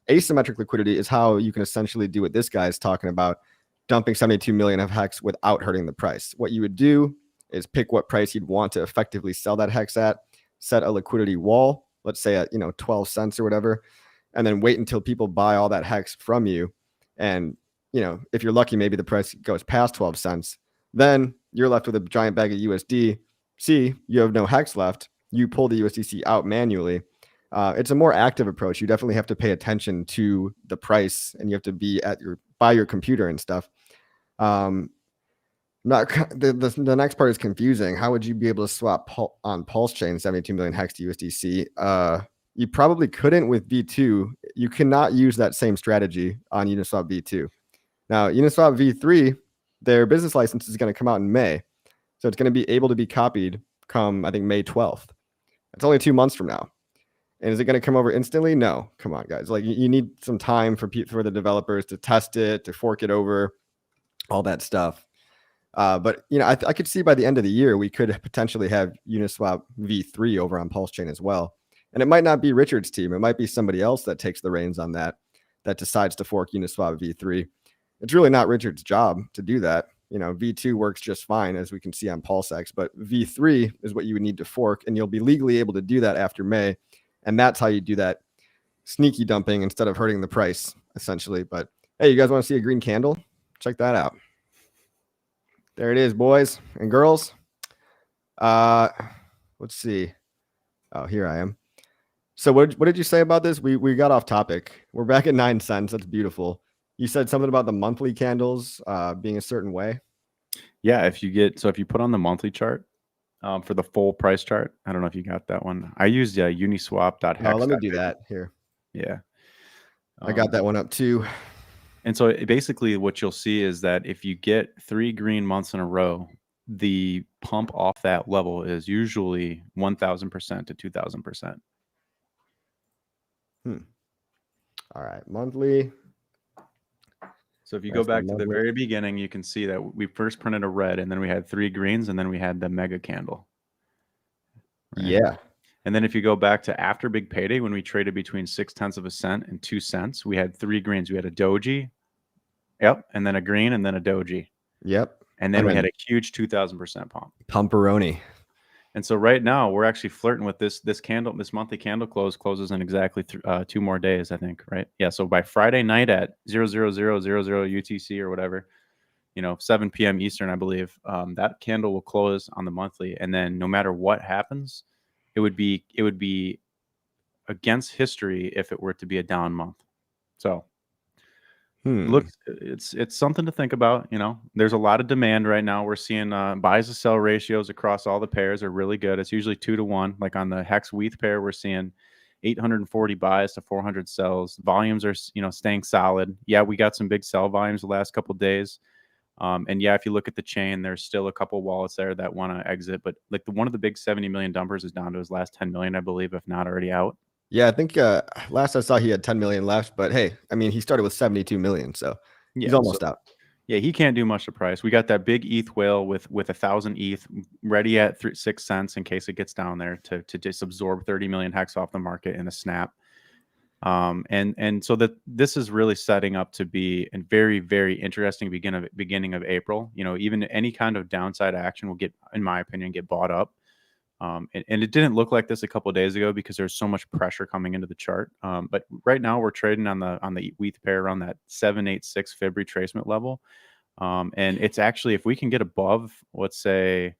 S1: Asymmetric liquidity is how you can essentially do what this guy is talking about, dumping 72 million of HEX without hurting the price. What you would do is pick what price you'd want to effectively sell that HEX at, set a liquidity wall, let's say at 12 cents or whatever, and then wait until people buy all that HEX from you. And if you're lucky, maybe the price goes past 12 cents. Then you're left with a giant bag of USDC. You have no HEX left. You pull the USDC out manually. It's a more active approach. You definitely have to pay attention to the price, and you have to be by your computer and stuff. The next part is confusing. How would you be able to swap on PulseChain 72 million HEX to USDC? You probably couldn't with V2. You cannot use that same strategy on Uniswap V2. Now, Uniswap V3, their business license is going to come out in May. So it's going to be able to be copied come, I think, May 12th. It's only 2 months from now. And is it going to come over instantly? No. Come on, guys. Like you need some time for the developers to test it, to fork it over, all that stuff. But I could see by the end of the year, we could potentially have Uniswap V3 over on PulseChain as well. And it might not be Richard's team. It might be somebody else that takes the reins on that decides to fork Uniswap V3. It's really not Richard's job to do that. V2 works just fine, as we can see on PulseX, but V3 is what you would need to fork, and you'll be legally able to do that after May. And that's how you do that sneaky dumping instead of hurting the price, essentially. But hey, you guys want to see a green candle? Check that out. There it is, boys and girls. Let's see. Oh, here I am. So what did you say about this? We got off topic. We're back at 9 cents. That's beautiful. You said something about the monthly candles being a certain way.
S2: Yeah, if you put on the monthly chart for the full price chart, I don't know if you got that one. I used uniswap.hex.
S1: Oh, let me do that here.
S2: Yeah.
S1: I got that one up too.
S2: And so basically what you'll see is that if you get 3 green months in a row, the pump off that level is usually 1,000% to 2,000%.
S1: All right, monthly.
S2: So if you go back to the very beginning, you can see that we first printed a red, and then we had 3 greens, and then we had the mega candle.
S1: Right? Yeah.
S2: And then if you go back to after Big Payday, when we traded between 0.6 of a cent and 2 cents, we had 3 greens. We had a doji, and then a green, and then a doji. And then we had a huge 2,000% pump.
S1: Pumperoni. And
S2: so right now we're actually flirting with this candle. This monthly candle closes in exactly 2 more days, I think, right? Yeah. So by Friday night at 000000 UTC or whatever, 7 p.m. Eastern, I believe, that candle will close on the monthly. And then no matter what happens, it would be against history if it were to be a down month. So look, it's something to think about. There's a lot of demand right now. We're seeing buys to sell ratios across all the pairs are really good. It's usually 2 to 1. Like on the HEX WETH pair, we're seeing 840 buys to 400 sells. Volumes are staying solid. Yeah, we got some big sell volumes the last couple of days. And yeah, if you look at the chain, there's still a couple wallets there that want to exit. But like one of the big 70 million dumpers is down to his last 10 million, I believe, if not already out.
S1: Yeah, I think last I saw he had 10 million left, but hey, I mean, he started with 72 million, so he's almost out.
S2: Yeah, he can't do much to price. We got that big ETH whale with 1,000 ETH ready at 6 cents in case it gets down there to just absorb 30 million HEX off the market in a snap. And so this is really setting up to be a very, very interesting beginning of April. Even any kind of downside action will in my opinion, get bought up. And it didn't look like this a couple of days ago because there's so much pressure coming into the chart. But right now we're trading on the WETH pair around that 786 Fib retracement level. And it's actually, if we can get above, let's say,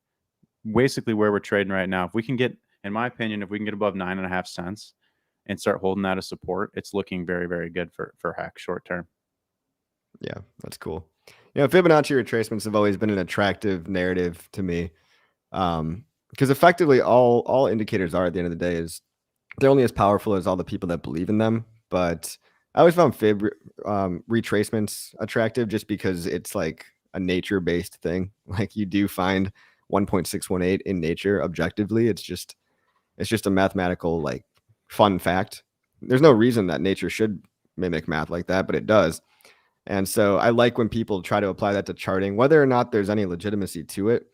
S2: basically where we're trading right now, if we can get in my opinion, if we can get above 9.5 cents and start holding that as support, it's looking very, very good for HEX short term.
S1: Yeah, that's cool. Fibonacci retracements have always been an attractive narrative to me, because effectively all indicators are at the end of the day is they're only as powerful as all the people that believe in them. But I always found retracements attractive just because it's like a nature-based thing. Like you do find 1.618 in nature objectively. It's just a mathematical like fun fact. There's no reason that nature should mimic math like that, but it does. And so I like when people try to apply that to charting, whether or not there's any legitimacy to it.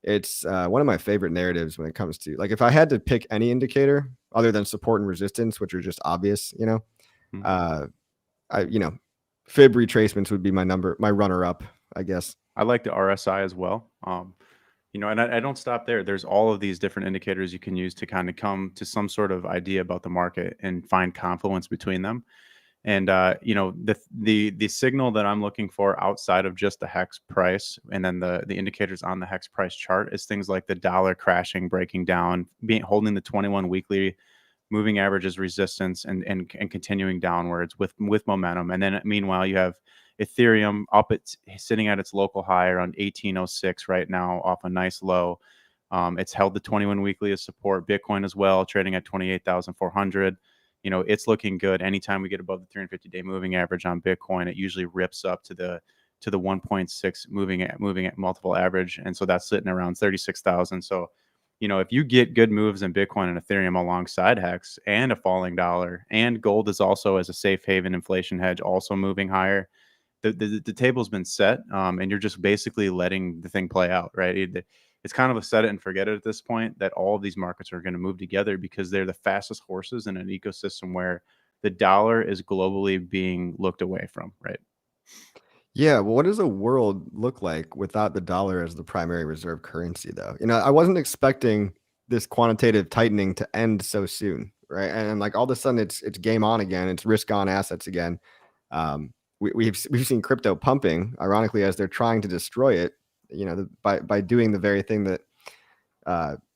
S1: It's one of my favorite narratives when it comes to, like, if I had to pick any indicator other than support and resistance, which are just obvious,
S2: Mhm.
S1: fib retracements would be my runner up, I guess.
S2: I like the RSI as well. And I don't stop there. There's all of these different indicators you can use to kind of come to some sort of idea about the market and find confluence between them. And the signal that I'm looking for outside of just the hex price and then the indicators on the hex price chart is things like the dollar crashing, breaking down, holding the 21 weekly moving average as resistance and continuing downwards with momentum. And then meanwhile, you have Ethereum up, it's sitting at its local high around 1806 right now, off a nice low. It's held the 21 weekly as support. Bitcoin as well, trading at 28,400. It's looking good. Anytime we get above the 350-day moving average on Bitcoin, it usually rips up to the 1.6 moving at multiple average, and so that's sitting around 36,000. So, if you get good moves in Bitcoin and Ethereum alongside Hex and a falling dollar, and gold is also as a safe haven inflation hedge, also moving higher, the table's been set, and you're just basically letting the thing play out, right? It's kind of a set it and forget it at this point, that all of these markets are going to move together because they're the fastest horses in an ecosystem where the dollar is globally being looked away from, right?
S1: Yeah, well, what does a world look like without the dollar as the primary reserve currency, though? I wasn't expecting this quantitative tightening to end so soon, right? And like all of a sudden, it's game on again. It's risk on assets again. We've seen crypto pumping, ironically, as they're trying to destroy it. By doing the very thing that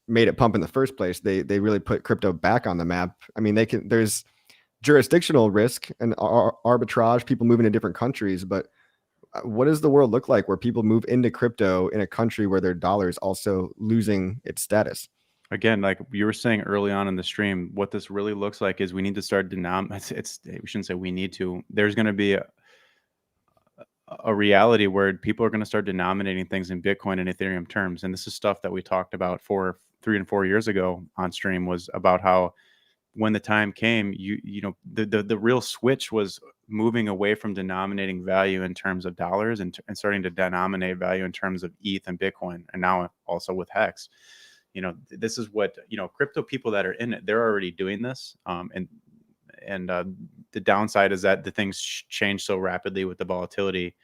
S1: made it pump in the first place. They really put crypto back on the map. I mean, there's jurisdictional risk and arbitrage, people moving to different countries, but what does the world look like where people move into crypto in a country where their dollar is also losing its status?
S2: Again, like you were saying early on in the stream, what this really looks like is we need to start we shouldn't say we need to. There's going to be a reality where people are going to start denominating things in Bitcoin and Ethereum terms. And this is stuff that we talked about 3 and 4 years ago on stream, was about how when the time came, the real switch was moving away from denominating value in terms of dollars and starting to denominate value in terms of ETH and Bitcoin, and now also with Hex. This is what crypto people that are in it, they're already doing this, and the downside is that the things change so rapidly with the volatility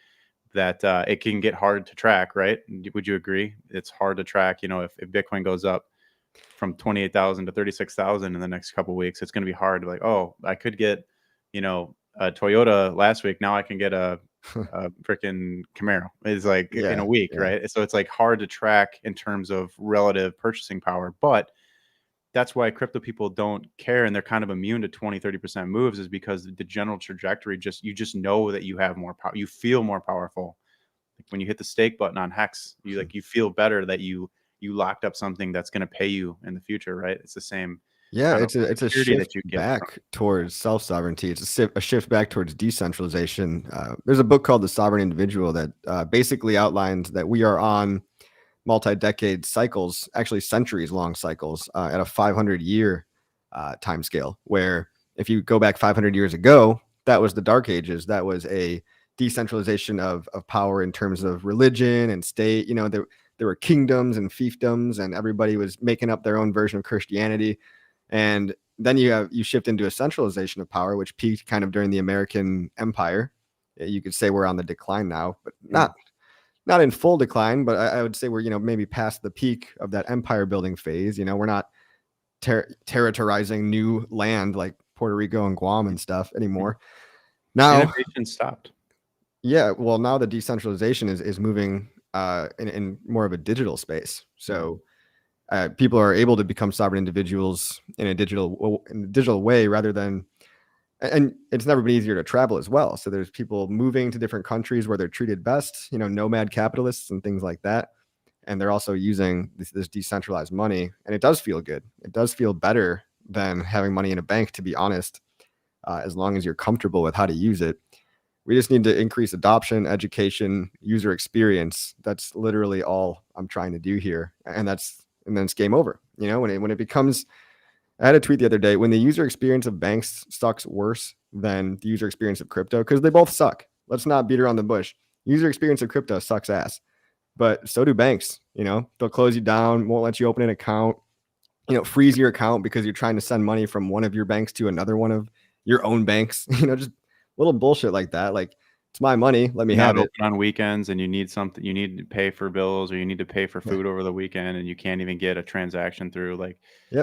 S2: that it can get hard to track, right? Would you agree? It's hard to track. If Bitcoin goes up from 28,000 to 36,000 in the next couple of weeks, it's going to be hard to like, oh, I could get, a Toyota last week. Now I can get a freaking Camaro. It's like in a week, right? So it's like hard to track in terms of relative purchasing power, but that's why crypto people don't care and they're kind of immune to 20-30% moves, is because the general trajectory, you just know that you have more power. You feel more powerful. Like when you hit the stake button on Hex, you feel better that you locked up something that's going to pay you in the future, right? It's the same.
S1: Yeah,
S2: Kind
S1: it's
S2: of
S1: a
S2: security
S1: shift
S2: that you get from.
S1: back towards self-sovereignty. It's a shift back towards decentralization. There's a book called The Sovereign Individual that basically outlines that we are on multi-decade cycles, actually centuries-long cycles, at a 500-year time scale, where if you go back 500 years ago, that was the Dark Ages. That was a decentralization of power in terms of religion and state. There were kingdoms and fiefdoms, and everybody was making up their own version of Christianity. And then you shift into a centralization of power, which peaked kind of during the American Empire. You could say we're on the decline now, but not in full decline, but I would say we're, maybe past the peak of that empire building phase. We're not territorizing new land like Puerto Rico and Guam and stuff anymore. Now,
S2: Innovation stopped.
S1: yeah, well, now the decentralization is moving in more of a digital space. So people are able to become sovereign individuals in a digital way rather than, and it's never been easier to travel as well. So there's people moving to different countries where they're treated best, nomad capitalists and things like that. And they're also using this decentralized money, and it does feel good. It does feel better than having money in a bank, to be honest, as long as you're comfortable with how to use it. We just need to increase adoption, education, user experience. That's literally all I'm trying to do here. And then it's game over. When it becomes, I had a tweet the other day, when the user experience of banks sucks worse than the user experience of crypto, because they both suck. Let's not beat around the bush. User experience of crypto sucks ass, but so do banks. They'll close you down, won't let you open an account, freeze your account because you're trying to send money from one of your banks to another one of your own banks, just little bullshit like that. Like, it's my money, let me have it.
S2: On weekends, and you need something, you need to pay for bills, or you need to pay for food over the weekend, and you can't even get a transaction through. Like,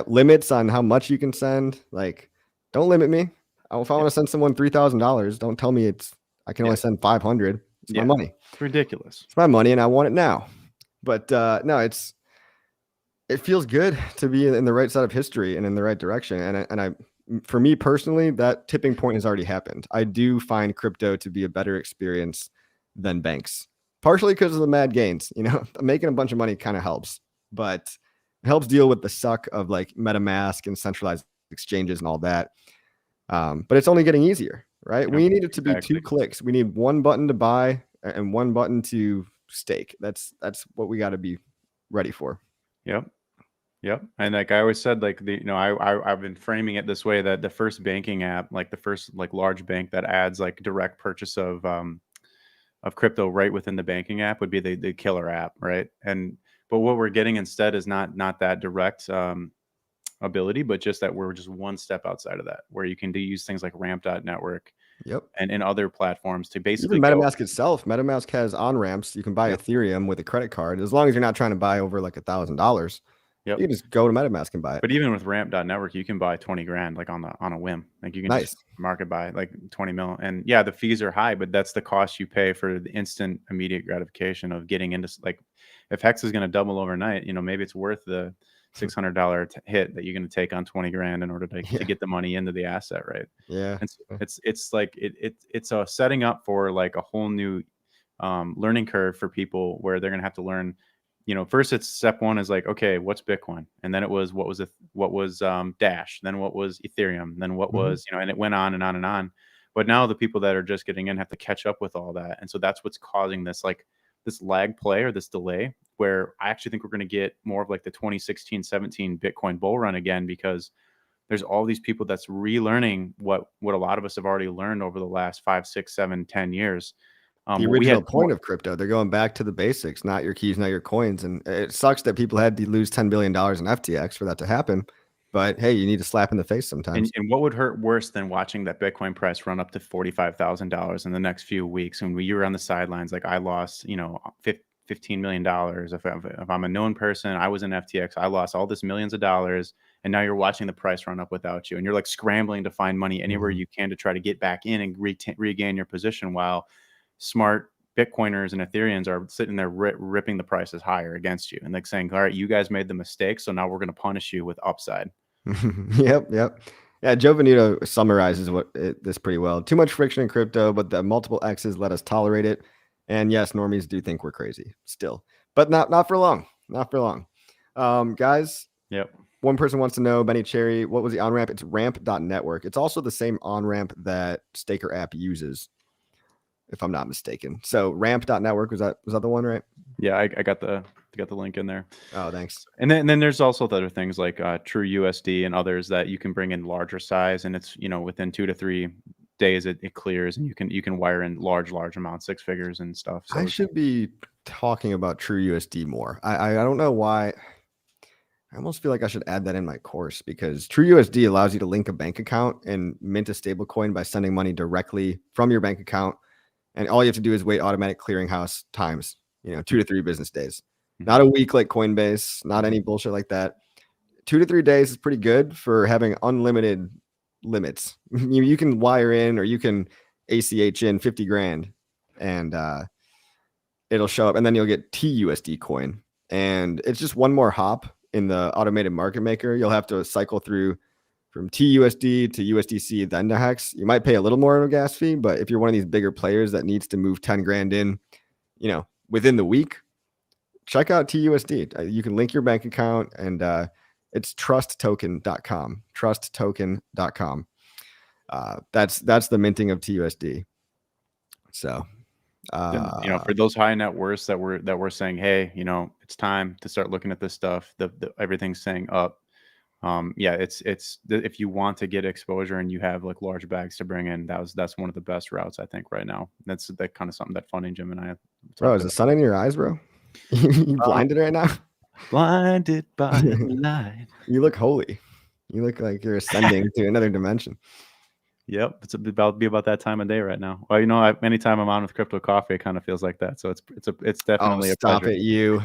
S1: limits on how much you can send. Like, don't limit me. If I want to send someone $3,000, don't tell me I can only send 500. It's my money.
S2: It's ridiculous.
S1: It's my money, and I want it now. But no, it feels good to be in the right side of history and in the right direction. And for me personally, that tipping point has already happened. I do find crypto to be a better experience than banks, partially because of the mad gains. Making a bunch of money kind of helps, but it helps deal with the suck of like MetaMask and centralized exchanges and all that. But it's only getting easier, right? We need it to be 2 clicks. We need one button to buy and one button to stake. That's what we got to be ready for.
S2: Yep. And like I always said, like I've been framing it this way, that the first banking app, like the first like large bank that adds like direct purchase of crypto right within the banking app would be the killer app, right? But what we're getting instead is not that direct ability, but just that we're just one step outside of that, where you can use things like ramp.network.
S1: Yep.
S2: And other platforms to basically
S1: even MetaMask itself. MetaMask has on ramps. You can buy Ethereum with a credit card, as long as you're not trying to buy over like $1,000. You can just go to MetaMask and buy it.
S2: But even with ramp.network, you can buy 20 grand like on a whim. Like, you can just market buy like 20 mil. And the fees are high, but that's the cost you pay for the instant immediate gratification of getting into, like, if HEX is going to double overnight, maybe it's worth the $600 hit that you're going to take on 20 grand in order to get the money into the asset, right?
S1: Yeah.
S2: And it's like it's a setting up for like a whole new learning curve for people, where they're going to have to learn. First it's step one is like, okay, what's Bitcoin? And then it was what was Dash, then what was Ethereum, then what was, and it went on and on and on. But now the people that are just getting in have to catch up with all that. And so that's what's causing this lag play, or this delay, where I actually think we're going to get more of like the 2016-17 Bitcoin bull run again, because there's all these people that's relearning what a lot of us have already learned over the last 5, 6, 7, 10 years.
S1: The original point of crypto. They're going back to the basics, not your keys, not your coins. And it sucks that people had to lose $10 billion in FTX for that to happen. But hey, you need a slap in the face sometimes.
S2: And what would hurt worse than watching that Bitcoin price run up to $45,000 in the next few weeks? When you were on the sidelines, like I lost, $15 million. If I'm a known person, I was in FTX, I lost all this millions of dollars. And now you're watching the price run up without you. And you're like scrambling to find money anywhere you can to try to get back in and regain your position, while smart Bitcoiners and Ethereans are sitting there ripping the prices higher against you, and like saying, all right, you guys made the mistake, so now we're going to punish you with upside.
S1: Yep. Yeah, Joe Venuto summarizes this pretty well. Too much friction in crypto, but the multiple X's let us tolerate it. And yes, normies do think we're crazy still, but not for long. Not for long. Guys.
S2: Yep.
S1: One person wants to know, Benny Cherry, what was the on-ramp? It's ramp.network. It's also the same on-ramp that Staker app uses, if I'm not mistaken. So ramp.network, was that the one, right?
S2: Yeah, I got the link in there.
S1: Oh, thanks.
S2: And then there's also the other things like True USD and others that you can bring in larger size, and it's within 2 to 3 days it clears, and you can wire in large amounts, 6 figures and stuff. So
S1: I should be talking about True USD more. I don't know why. I almost feel like I should add that in my course, because TrueUSD allows you to link a bank account and mint a stablecoin by sending money directly from your bank account. And all you have to do is wait automatic clearinghouse times, 2 to 3 business days, not a week like Coinbase, not any bullshit like that. 2 to 3 days is pretty good for having unlimited limits. You can wire in, or you can ACH in 50 grand and it'll show up, and then you'll get TUSD coin. And it's just one more hop in the automated market maker, you'll have to cycle through from TUSD to USDC, then to HEX. You might pay a little more of a gas fee, but if you're one of these bigger players that needs to move 10 grand in, within the week, check out TUSD. You can link your bank account, and it's trusttoken.com. Trusttoken.com. That's the minting of TUSD. So,
S2: for those high net worths that we're saying, hey, it's time to start looking at this stuff. Everything's saying up. It's if you want to get exposure and you have like large bags to bring in, that's one of the best routes, I think, right now. That's that kind of something that Funding Jim and I have.
S1: Bro, is the sun in your eyes, bro? You blinded right now?
S2: Blinded by the light.
S1: You look holy. You look like you're ascending to another dimension.
S2: Yep, it's about that time of day right now. Well, anytime I'm on with Crypto Coffee, it kind of feels like that. So it's definitely a
S1: stop
S2: pleasure.
S1: it, you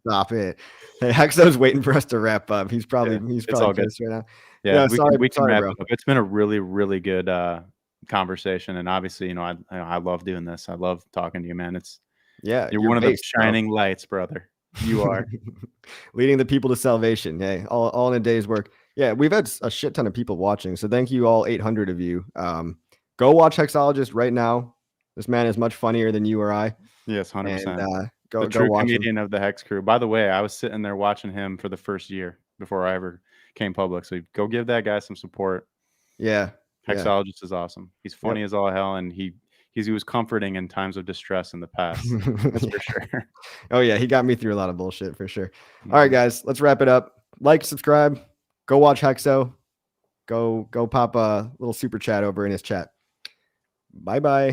S1: stop it. Hey, Hexo's waiting for us to wrap up. He's probably pissed right now.
S2: Yeah, we can wrap it up. It's been a really, really good conversation, and obviously, I love doing this. I love talking to you, man. You're one of those shining lights, brother. You are
S1: leading the people to salvation. Hey, all in a day's work. Yeah, we've had a shit ton of people watching. So thank you all 800 of you. Go watch Hexologist right now. This man is much funnier than you or I.
S2: Yes, 100%.
S1: And,
S2: the true comedian of the Hex crew. By the way, I was sitting there watching him for the first year before I ever came public. So go give that guy some support.
S1: Yeah.
S2: Hexologist is awesome. He's funny as all hell, and he was comforting in times of distress in the past. That's for sure.
S1: Oh yeah, he got me through a lot of bullshit for sure. All right, guys, let's wrap it up. Like, subscribe, go watch Hexo. Go pop a little super chat over in his chat. Bye-bye.